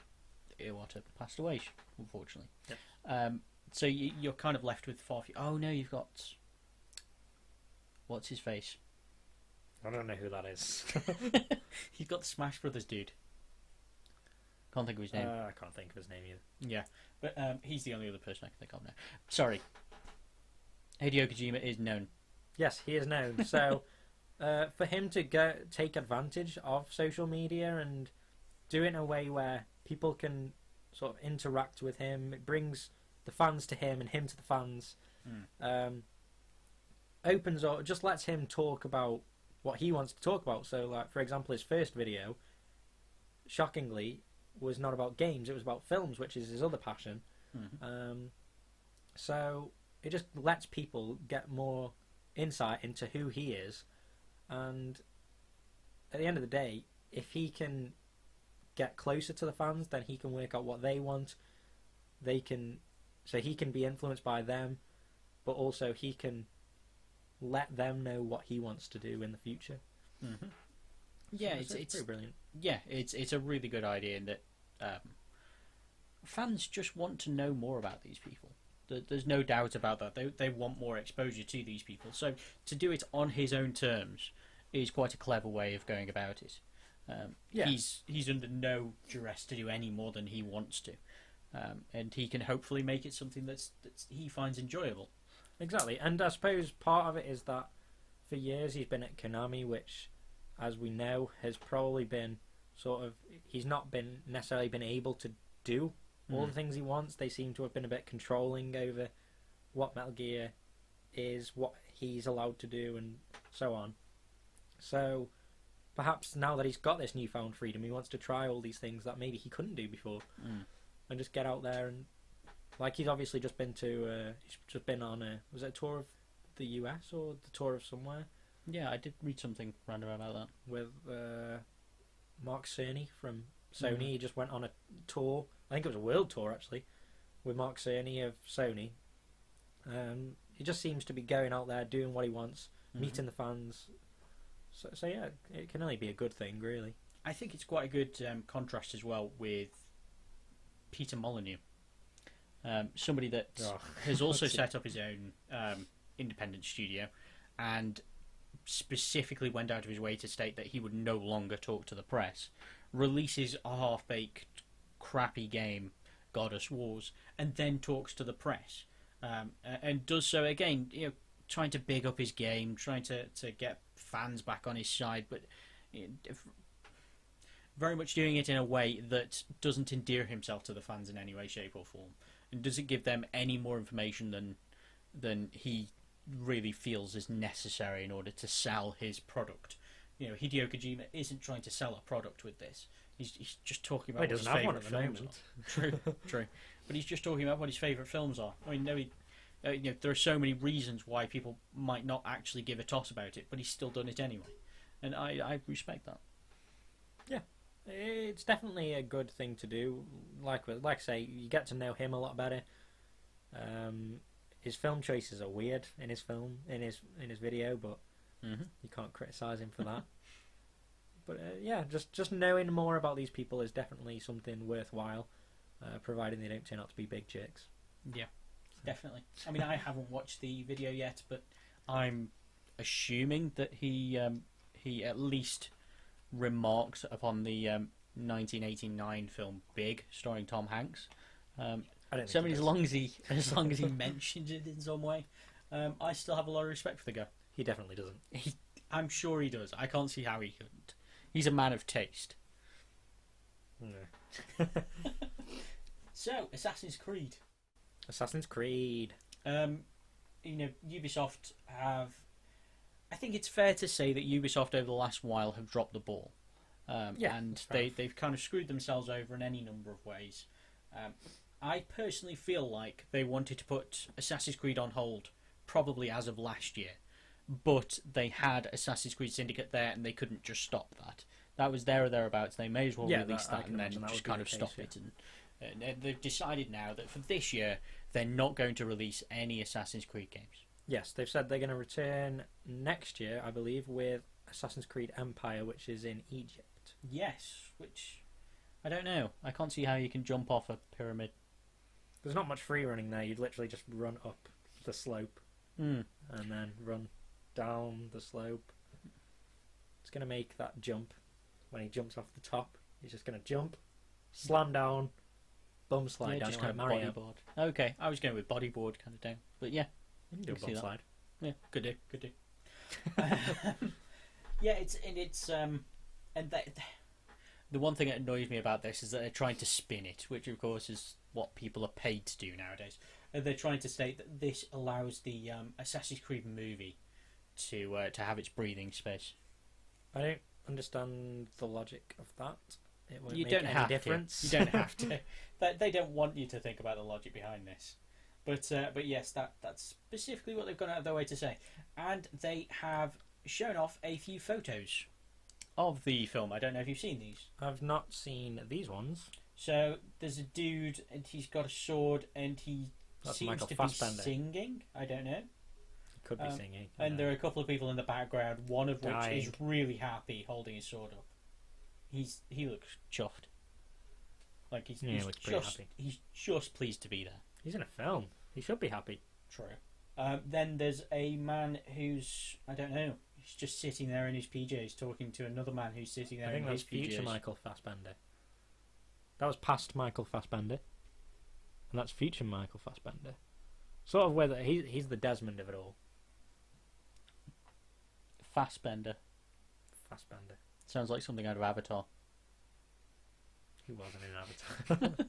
Iwata passed away, unfortunately. Yep. So you're kind of left with 4. Oh no, you've got what's his face? I don't know who that is. You've got the Smash Brothers dude. Can't think of his name. I can't think of his name either. Yeah, but he's the only other person I can think of now. Sorry. Hideo Kojima is known. Yes, he is known. So, for him to take advantage of social media and do it in a way where people can sort of interact with him, it brings the fans to him and him to the fans. Opens or just lets him talk about what he wants to talk about. So, like, for example, his first video, shockingly, was not about games. It was about films, which is his other passion. So it just lets people get more insight into who he is, and at the end of the day, if he can get closer to the fans, then he can work out what they want. He can be influenced by them, but also he can let them know what he wants to do in the future. Yeah, it's pretty brilliant. Yeah, it's a really good idea in that fans just want to know more about these people. There's no doubt about that. They want more exposure to these people. So to do it on his own terms is quite a clever way of going about it. He's under no duress to do any more than he wants to, and he can hopefully make it something that's he finds enjoyable. Exactly, and I suppose part of it is that for years he's been at Konami, which, as we know, has probably been sort of, he's not been necessarily been able to do all the things he wants. They seem to have been a bit controlling over what Metal Gear is, what he's allowed to do, and so on. So perhaps now that he's got this newfound freedom, he wants to try all these things that maybe he couldn't do before, and just get out there and, like, he's obviously just been to he's just been on was it a tour of the US or the tour of somewhere? Yeah, I did read something random about that with Mark Cerny from Sony. He just went on a tour. I think it was a world tour actually, with Mark Cerny of Sony. He just seems to be going out there doing what he wants, meeting the fans. So yeah, it can only be a good thing, really. I think it's quite a good contrast as well with Peter Molyneux, somebody that has also set up his own independent studio, and specifically went out of his way to state that he would no longer talk to the press, releases a half-baked, crappy game, Goddess Wars, and then talks to the press, and does so again, trying to big up his game, trying to get fans back on his side, but very much doing it in a way that doesn't endear himself to the fans in any way, shape, or form, and doesn't give them any more information than he really feels is necessary in order to sell his product. You know, Hideo Kojima isn't trying to sell a product with this. He's just talking about what his favourite films are. True, true. But he's just talking about what his favourite films are. I mean, there are so many reasons why people might not actually give a toss about it, but he's still done it anyway. And I respect that. Yeah. It's definitely a good thing to do. Like I say, you get to know him a lot better. His film choices are weird in his video, but you can't criticise him for that. But yeah, just knowing more about these people is definitely something worthwhile, providing they don't turn out to be big jerks. Yeah, definitely. I mean, I haven't watched the video yet, but I'm assuming that he at least remarked upon the 1989 film Big, starring Tom Hanks. I don't think as long as he mentions it in some way, I still have a lot of respect for the guy. He definitely doesn't. I'm sure he does. I can't see how he couldn't. He's a man of taste. No. So, Assassin's Creed. Assassin's Creed. Ubisoft have... I think it's fair to say that Ubisoft over the last while have dropped the ball. And they've kind of screwed themselves over in any number of ways. I personally feel like they wanted to put Assassin's Creed on hold probably as of last year. But they had Assassin's Creed Syndicate there and they couldn't just stop that. That was there or thereabouts. They may as well release that and then just kind of stop it. And they've decided now that for this year, they're not going to release any Assassin's Creed games. Yes, they've said they're going to return next year, I believe, with Assassin's Creed Empire, which is in Egypt. Yes, which... I don't know. I can't see how you can jump off a pyramid. There's not much free running there. You'd literally just run up the slope and then run down the slope. It's going to make that jump. When he jumps off the top, he's just going to jump, slam down, bum slide down, just kind of bodyboard. Okay, I was going with bodyboard kind of down, but yeah, you can do a bum slide. Yeah, good do. Yeah, the one thing that annoys me about this is that they're trying to spin it, which of course is what people are paid to do nowadays. They're trying to state that this allows the Assassin's Creed movie to have its breathing space. I don't understand the logic of that. It won't You make don't any have difference. To. You don't have to. They don't want you to think about the logic behind this. But yes, that's specifically what they've gone out of their way to say. And they have shown off a few photos of the film. I don't know if you've seen these. I've not seen these ones. So there's a dude and he's got a sword and he seems Michael to Fassbender. be singing. I don't know. He could be singing. And there are a couple of people in the background, one of which Dying. is really happy holding his sword up. He looks chuffed. Like he's just pleased to be there. He's in a film. He should be happy. True. Then there's a man who's, I don't know, he's just sitting there in his PJs talking to another man who's sitting there in his PJs. I think that's future Michael Fassbender. That was past Michael Fassbender. And that's future Michael Fassbender. Sort of whether he's the Desmond of it all. Fassbender. Sounds like something out of Avatar. He wasn't in Avatar.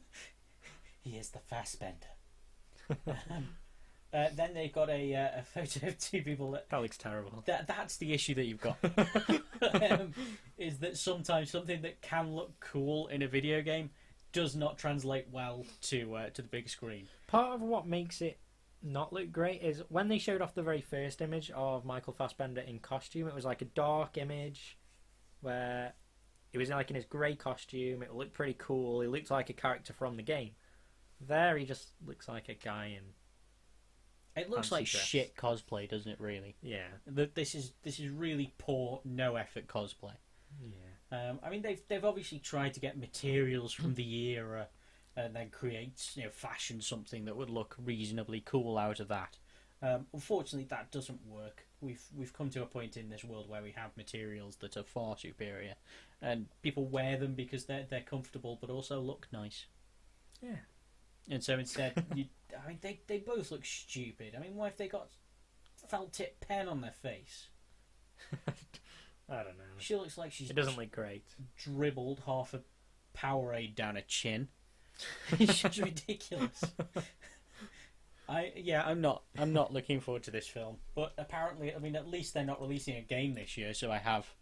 He is the Fassbender. Then they've got a photo of two people that looks terrible. That's the issue that you've got. Is that sometimes something that can look cool in a video game does not translate well to the big screen. Part of what makes it not look great is when they showed off the very first image of Michael Fassbender in costume, it was like a dark image where he was like in his grey costume. It looked pretty cool. He looked like a character from the game. There he just looks like a guy in... It looks like shit cosplay, doesn't it, really? Yeah. This is really poor, no effort cosplay. Yeah. I mean, they've obviously tried to get materials from the era and then create, fashion something that would look reasonably cool out of that. Unfortunately, that doesn't work. We've come to a point in this world where we have materials that are far superior, and people wear them because they're comfortable, but also look nice. Yeah. And so instead, they both look stupid. I mean, why have they got felt tip pen on their face? I don't know. She looks like she's It doesn't look great. dribbled half a Powerade down her chin. It's just ridiculous. I'm not looking forward to this film. But apparently, I mean, at least they're not releasing a game this year, so I have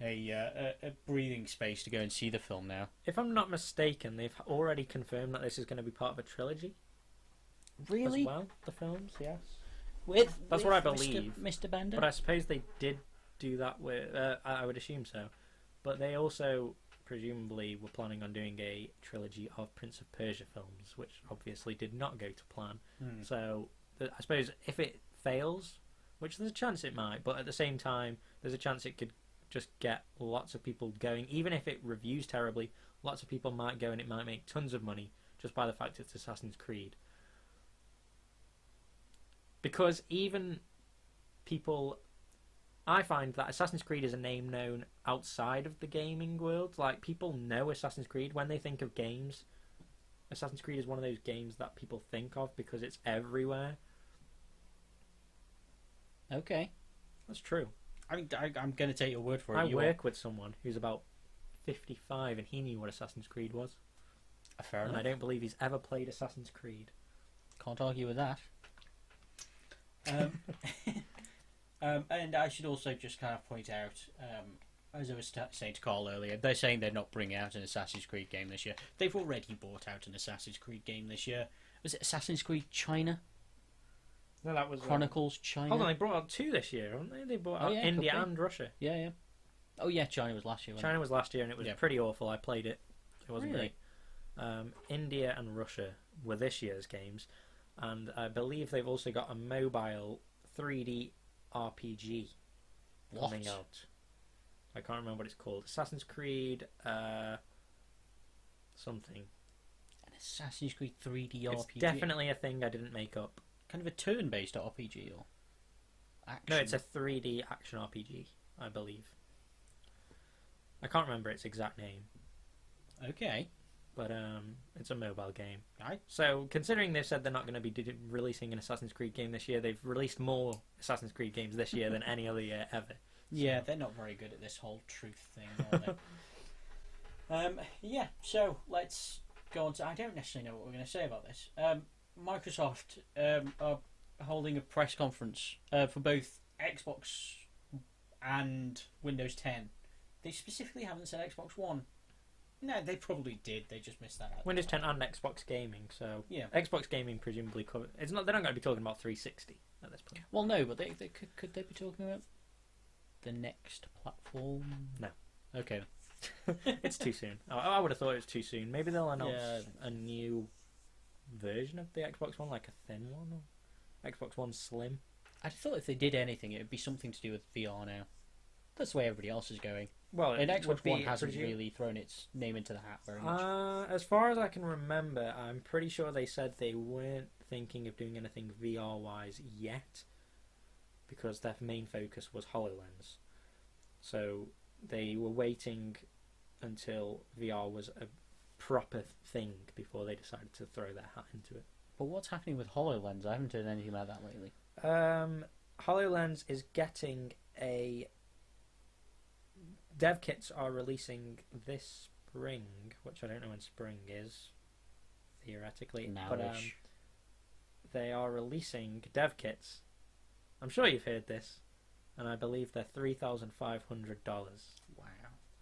a breathing space to go and see the film now. If I'm not mistaken, they've already confirmed that this is going to be part of a trilogy. Really? As well, the films, yes. That's what I believe. Mr. Bender. But I suppose they did do that with. I would assume so. But they also presumably were planning on doing a trilogy of Prince of Persia films, which obviously did not go to plan. So I suppose if it fails, which there's a chance it might, but at the same time, there's a chance it could just get lots of people going. Even if it reviews terribly, lots of people might go and it might make tons of money just by the fact it's Assassin's Creed. Because even people, I find that Assassin's Creed is a name known outside of the gaming world. Like, people know Assassin's Creed when they think of games. Assassin's Creed is one of those games that people think of because it's everywhere. Okay. That's true. I'm going to take your word for it. I work with someone who's about 55 and he knew what Assassin's Creed was. Fair And enough. I don't believe he's ever played Assassin's Creed. Can't argue with that. And I should also just kind of point out, as I was saying to Carl earlier, they're saying they're not bringing out an Assassin's Creed game this year. They've already brought out an Assassin's Creed game this year. Was it Assassin's Creed China? No, that was Chronicles China. Hold on, they brought out 2 this year, haven't they? They brought out India and Russia. Yeah. Oh yeah, China was last year. China was last year, and it was pretty awful. I played it. It wasn't Really? great. India and Russia were this year's games, and I believe they've also got a mobile 3D RPG coming out. I can't remember what it's called. Assassin's Creed something. An Assassin's Creed 3D It's RPG. definitely a thing I didn't make up. Kind of a turn-based RPG or action. No, it's a 3D action RPG, I believe. I can't remember its exact name. Okay. But it's a mobile game. Right. So, considering they've said they're not going to be releasing an Assassin's Creed game this year, they've released more Assassin's Creed games this year than any other year ever. Yeah, they're not very good at this whole truth thing, are they? Yeah, so let's go on to... I don't necessarily know what we're going to say about this. Microsoft are holding a press conference for both Xbox and Windows 10. They specifically haven't said Xbox One. No, they probably did. They just missed that out. Windows 10 and Xbox Gaming, so yeah, Xbox Gaming presumably cover. It's not. They're not going to be talking about 360 at this point. Well, no, but they could they be talking about the next platform? No. Okay. It's too soon. I would have thought it was too soon. Maybe they'll announce a new version of the Xbox One, like a thin one, or Xbox One Slim. I thought if they did anything, it would be something to do with VR now. That's the way everybody else is going. Well, and Xbox One hasn't really thrown its name into the hat very much. As far as I can remember, I'm pretty sure they said they weren't thinking of doing anything VR-wise yet, because their main focus was HoloLens. So they were waiting until VR was a proper thing before they decided to throw their hat into it. But what's happening with HoloLens? I haven't heard anything about that lately. HoloLens is getting a... Dev kits are releasing this spring, which I don't know when spring is, theoretically. Now-ish. But they are releasing dev kits. I'm sure you've heard this, and I believe they're $3,500. Wow.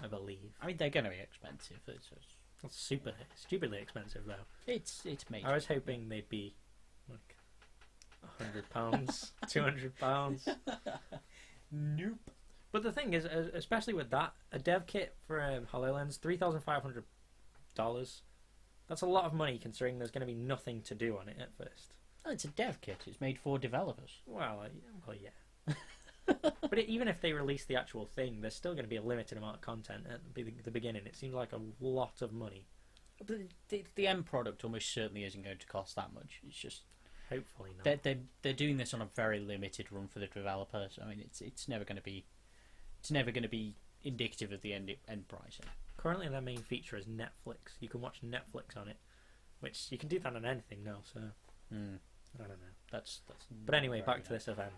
I believe. I mean, they're going to be expensive. That's stupidly expensive, though. It's major. I was hoping they'd be like £100, £200. Nope. But the thing is, especially with that, a dev kit for HoloLens, $3,500. That's a lot of money considering there's going to be nothing to do on it at first. Oh, it's a dev kit. It's made for developers. Well, yeah. But even if they release the actual thing, there's still going to be a limited amount of content at the beginning. It seems like a lot of money. But the end product almost certainly isn't going to cost that much. It's just hopefully not. They're doing this on a very limited run for the developers. I mean, it's never going to be indicative of the end pricing. Currently, their main feature is Netflix. You can watch Netflix on it, which you can do that on anything now. So I don't know. That's. But anyway, back to this event.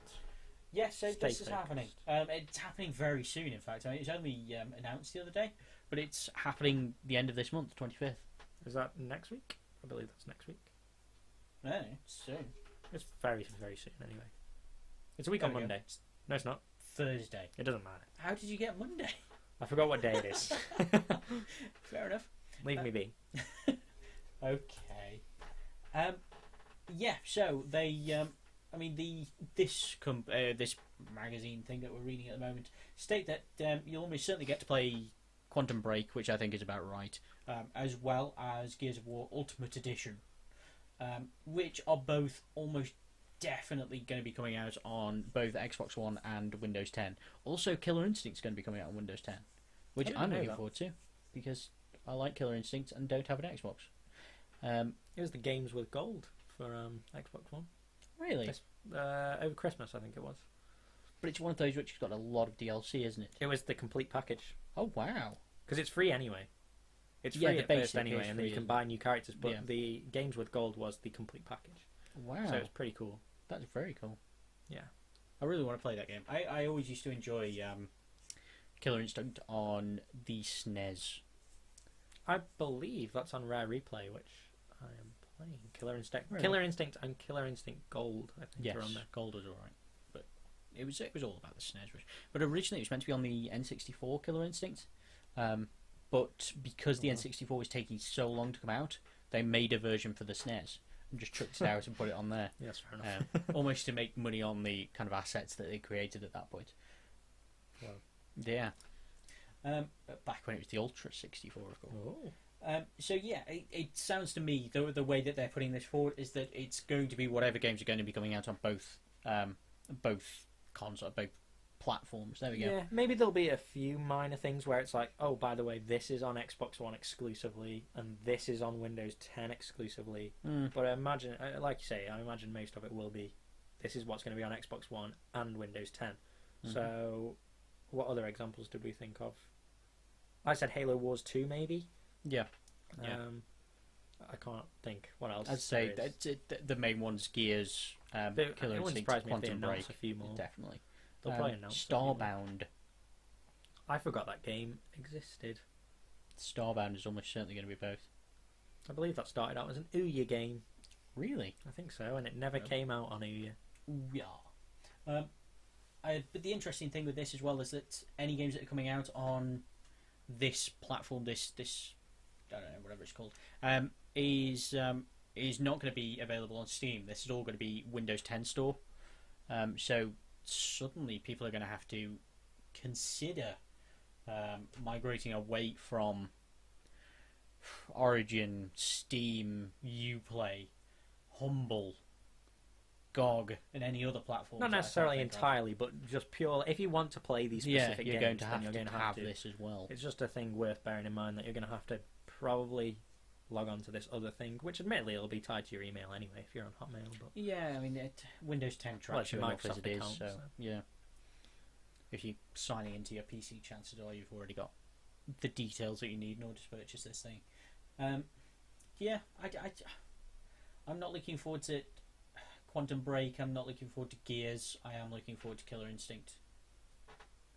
Yes, so Stay this is happening. It's happening very soon, in fact. I mean, it's only announced the other day, but it's happening the end of this month, 25th. Is that next week? I believe that's next week. No, it's soon. It's very, very soon anyway. It's a week There on we go. Monday. No, it's not. Thursday. It doesn't matter. How did you get Monday? I forgot what day it is. Fair enough. Leave me be. Okay. Yeah. So they. I mean, this magazine thing that we're reading at the moment state that you'll almost certainly get to play Quantum Break, which I think is about right, as well as Gears of War Ultimate Edition, which are both almost definitely going to be coming out on both Xbox One and Windows 10. Also, Killer Instinct's going to be coming out on Windows 10, which I'm looking forward to because I like Killer Instinct and don't have an Xbox. It was the games with gold for Xbox One. Really? Over Christmas, I think it was. But it's one of those which has got a lot of DLC, isn't it? It was the complete package. Oh, wow. Because it's free anyway. It's Yeah, free the at first basic anyway, is and then you free, can isn't buy new characters. But Yeah. the games with gold was the complete package. Wow. So it's pretty cool. That's very cool. Yeah. I really want to play that game. I always used to enjoy Killer Instinct on the SNES. I believe that's on Rare Replay, which I am playing. Killer Instinct, Really? Killer Instinct, and Killer Instinct Gold. I think Yes, are on there. Gold was alright. But it was all about the SNES. But originally it was meant to be on the N64 Killer Instinct. But because the N64 was taking so long to come out, they made a version for the SNES and just chucked it out and put it on there. Yes, fair enough. Almost to make money on the kind of assets that they created at that point. Wow. Yeah. Back when it was the Ultra 64, of course. Oh. So yeah, it sounds to me the way that they're putting this forward is that it's going to be whatever games are going to be coming out on both consoles, both platforms. There we go. Yeah, maybe there'll be a few minor things where it's like, oh, by the way, this is on Xbox One exclusively, and this is on Windows 10 exclusively. But I imagine, like you say, I imagine most of it will be, this is what's going to be on Xbox One and Windows 10. So, what other examples did we think of? I said Halo Wars 2, maybe. Yeah. I can't think what else. I'd say there is. the main ones: Gears, Killer it wouldn't Instinct, surprise me if they Quantum announce Break. a few more. Definitely. They'll probably announce a few more. Starbound. I forgot that game existed. Starbound is almost certainly going to be both. I believe that started out as an Ouya game. Really? I think so, and it never came out on Ouya. Yeah. But the interesting thing with this as well is that any games that are coming out on this platform, this I don't know, whatever it's called, is not going to be available on Steam. This is all going to be Windows 10 store. So suddenly people are going to have to consider migrating away from Origin, Steam, Uplay, Humble, GOG, and any other platform. Not necessarily entirely, but just pure. If you want to play these specific you're games, going then you're going to have to. this as well. It's just a thing worth bearing in mind that you're going to have to probably log on to this other thing, which admittedly it'll be tied to your email anyway if you're on Hotmail. But Yeah, I mean, Windows 10 tracks your you enough as Microsoft it is, account, so so. yeah. If you're signing into your PC, chances are you've already got the details that you need in order to purchase this thing. Yeah, I'm not looking forward to Quantum Break. I'm not looking forward to Gears. I am looking forward to Killer Instinct.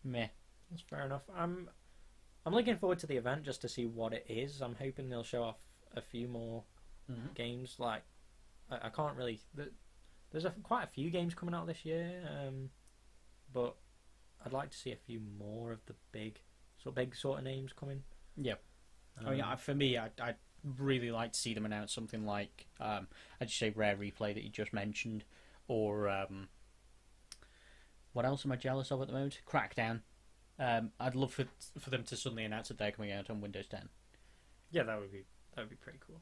Meh. that's fair enough. I'm looking forward to the event just to see what it is. I'm hoping they'll show off a few more games. Like I can't really. There's quite a few games coming out this year, but I'd like to see a few more of the big sort of names coming. Yeah. I mean, for me, I'd really like to see them announce something like, I'd just say Rare Replay that you just mentioned, or what else am I jealous of at the moment? Crackdown. I'd love for them to suddenly announce that they're coming out on Windows 10. Yeah, that would be pretty cool.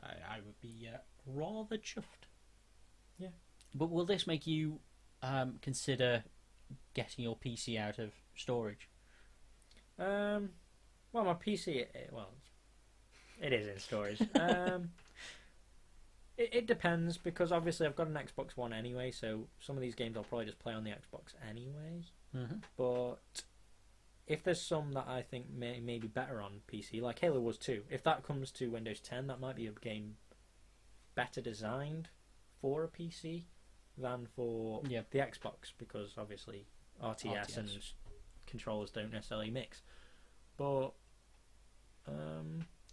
I would be rather chuffed. Yeah. But will this make you consider getting your PC out of storage? Well, my PC, it is in storage. It depends, because obviously I've got an Xbox One anyway, so some of these games I'll probably just play on the Xbox anyway. But if there's some that I think may be better on PC, like Halo Wars 2, if that comes to Windows 10, that might be a game better designed for a PC. than for Yeah. the Xbox, because obviously RTS and RTS. controllers don't necessarily mix. But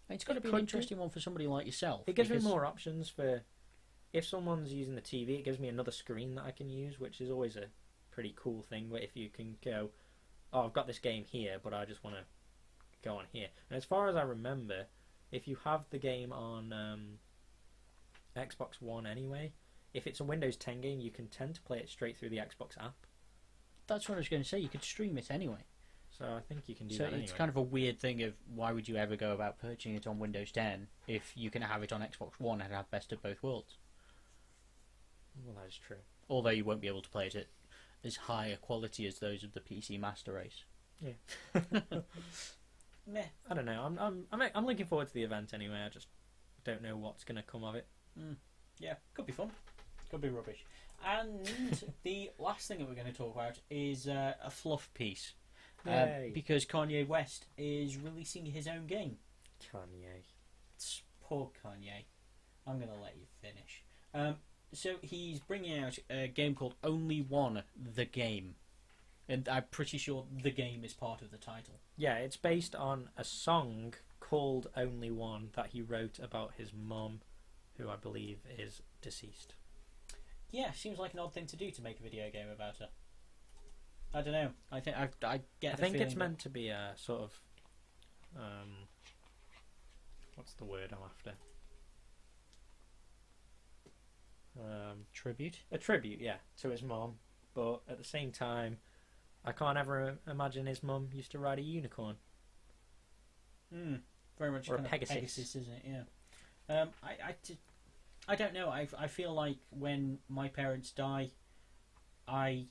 It's got to It be an could interesting one for somebody like yourself. it gives me because- more options for if someone's using the TV. It gives me another screen that I can use, which is always a pretty cool thing. Where if you can go, oh, I've got this game here, but I just want to go on here. And as far as I remember, if you have the game on Xbox One anyway, if it's a Windows 10 game, you can tend to play it straight through the Xbox app. That's what I was going to say. You could stream it anyway. So I think you can do So that it's anyway. kind of a weird thing of why would you ever go about purchasing it on Windows 10 if you can have it on Xbox One and have best of both worlds? Well, that is true. Although you won't be able to play it at as high a quality as those of the PC Master Race. Yeah. Meh. I don't know. I'm looking forward to the event anyway. I just don't know what's going to come of it. Yeah, could be fun. Could be rubbish. And the last thing that we're going to talk about is a fluff piece. Yay. Because Kanye West is releasing his own game. Kanye. Poor Kanye. I'm going to let you finish. So he's bringing out a game called Only One, the Game. And I'm pretty sure the game is part of the title. Yeah, it's based on a song called Only One that he wrote about his mum, who I believe is deceased. Yeah, seems like an odd thing to do to make a video game about her. I don't know. I think I get. I the think feeling it's that- meant to be a sort of what's the word I'm after? Tribute. A tribute, yeah, to his mum. But at the same time, I can't ever imagine his mum used to ride a unicorn. Very much Or a kind of Pegasus. isn't it? Yeah. I don't know. I feel like when my parents die, I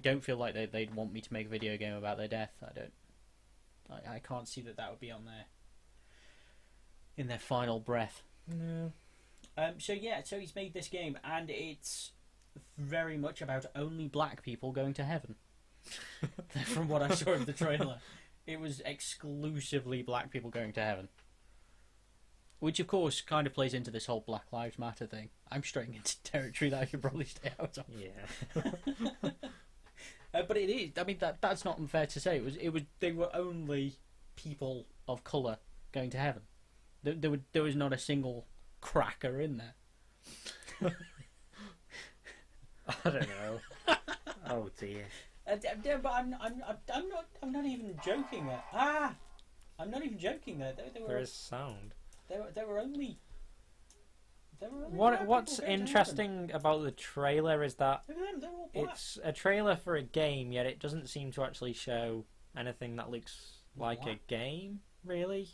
don't feel like they'd want me to make a video game about their death. I can't see that would be on there in their final breath. No. So he's made this game, and it's very much about only black people going to heaven. From what I saw of the trailer, it was exclusively black people going to heaven. Which, of course, kind of plays into this whole Black Lives Matter thing. I'm straying into territory that I should probably stay out of. Yeah. But it is. I mean, that's not unfair to say. It was. They were only people of colour going to heaven. There was not a single cracker in there. I don't know. Oh dear. But I'm not even joking there. I'm not even joking there. There is sound. There were only black What's people going to interesting about the trailer is that heaven. Look at them, they're all black. it's a trailer for a game, yet it doesn't seem to actually show anything that looks like a What? game, really.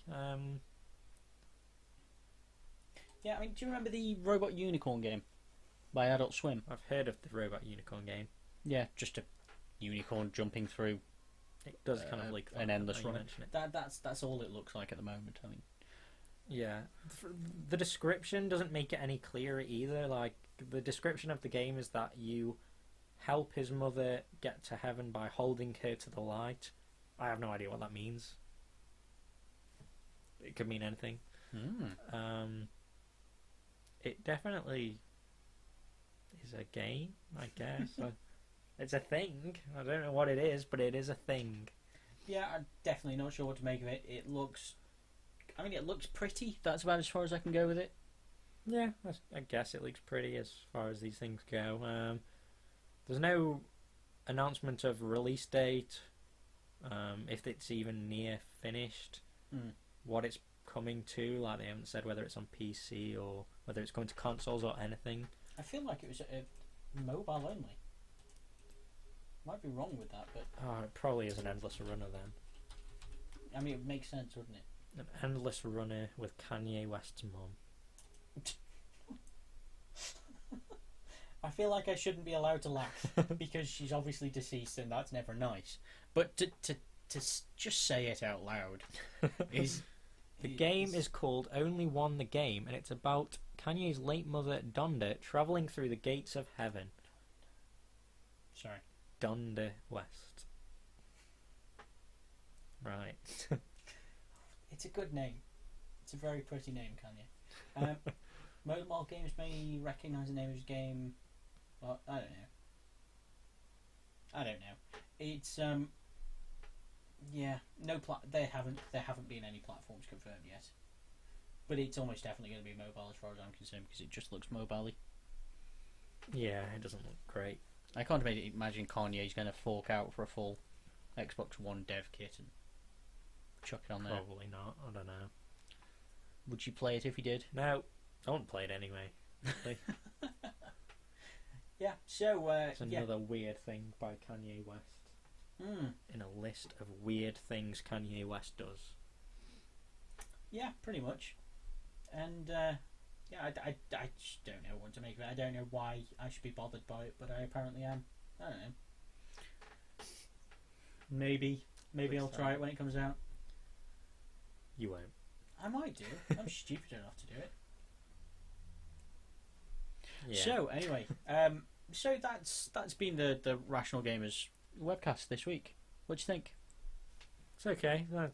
Yeah, I mean, do you remember the Robot Unicorn game by Adult Swim? I've heard of the Robot Unicorn game. Yeah, just a unicorn jumping through It does kind of look an like endless that, now you run. mention it. That's all it looks like at the moment. I mean, Yeah. The description doesn't make it any clearer either. Like, the description of the game is that you help his mother get to heaven by holding her to the light. I have no idea what that means. It could mean anything. It definitely is a game, I guess. It's a thing. I don't know what it is, but it is a thing. yeah, I'm definitely not sure what to make of it. It looks pretty. That's about as far as I can go with it. Yeah, I guess it looks pretty as far as these things go. There's no announcement of release date, if it's even near finished, what it's coming to. Like, they haven't said whether it's on PC or whether it's coming to consoles or anything. I feel like it was mobile only. Might be wrong with that, but Oh, it probably is an endless runner then. I mean, it would make sense, wouldn't it? An endless runner with Kanye West's mum. I feel like I shouldn't be allowed to laugh because she's obviously deceased, and that's never nice. But to just say it out loud is The game is called Only One the Game, and it's about Kanye's late mother, Donda, travelling through the gates of heaven. Sorry. Donda West. Right. It's a good name. It's a very pretty name, Kanye. Mobile games may recognise the name of his game. But I don't know. It's yeah, there haven't been any platforms confirmed yet. But it's almost definitely going to be mobile as far as I'm concerned because it just looks mobile-y. Yeah, it doesn't look great. I can't imagine Kanye's going to fork out for a full Xbox One dev kit and chuck it on there. Probably not. I don't know. Would you play it if he did? No, I won't play it anyway. Yeah, so it's another weird thing by Kanye West. In a list of weird things Kanye West does. Yeah, pretty much. And yeah, I just don't know what to make of it. I don't know why I should be bothered by it, but I apparently am. I don't know. Maybe I'll try it when it comes out. You won't. I might do. I'm stupid enough to do it. Yeah. So anyway, so that's been the Rational Gamers webcast this week. What do you think? It's okay. No,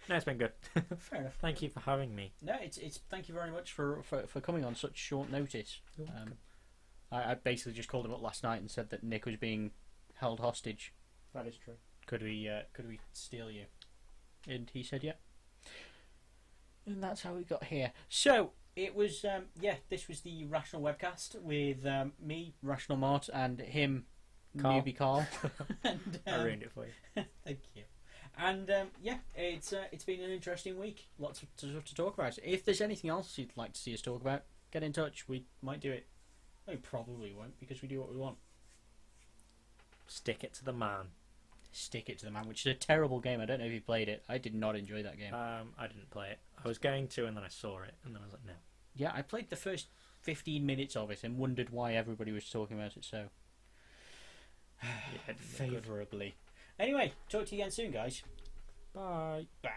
it's been good. Fair enough. Thank you for having me. No, it's thank you very much for coming on such short notice. You're welcome. I basically just called him up last night and said that Nick was being held hostage. That is true. Could we steal you? And he said yeah. And that's how we got here. So it was this was the Rational Webcast with me, Rational Mart, and him, Carl. Newbie Carl. And, I ruined it for you. Thank you. And it's been an interesting week. Lots to talk about. If there's anything else you'd like to see us talk about, get in touch. We might do it. We probably won't because we do what we want. Stick it to the man. Stick it to the man, which is a terrible game. I don't know if you played it. I did not enjoy that game. I didn't play it. I was going to, and then I saw it, and then I was like, no. Yeah, I played the first 15 minutes of it and wondered why everybody was talking about it so favourably. Anyway, talk to you again soon, guys. Bye. Bye.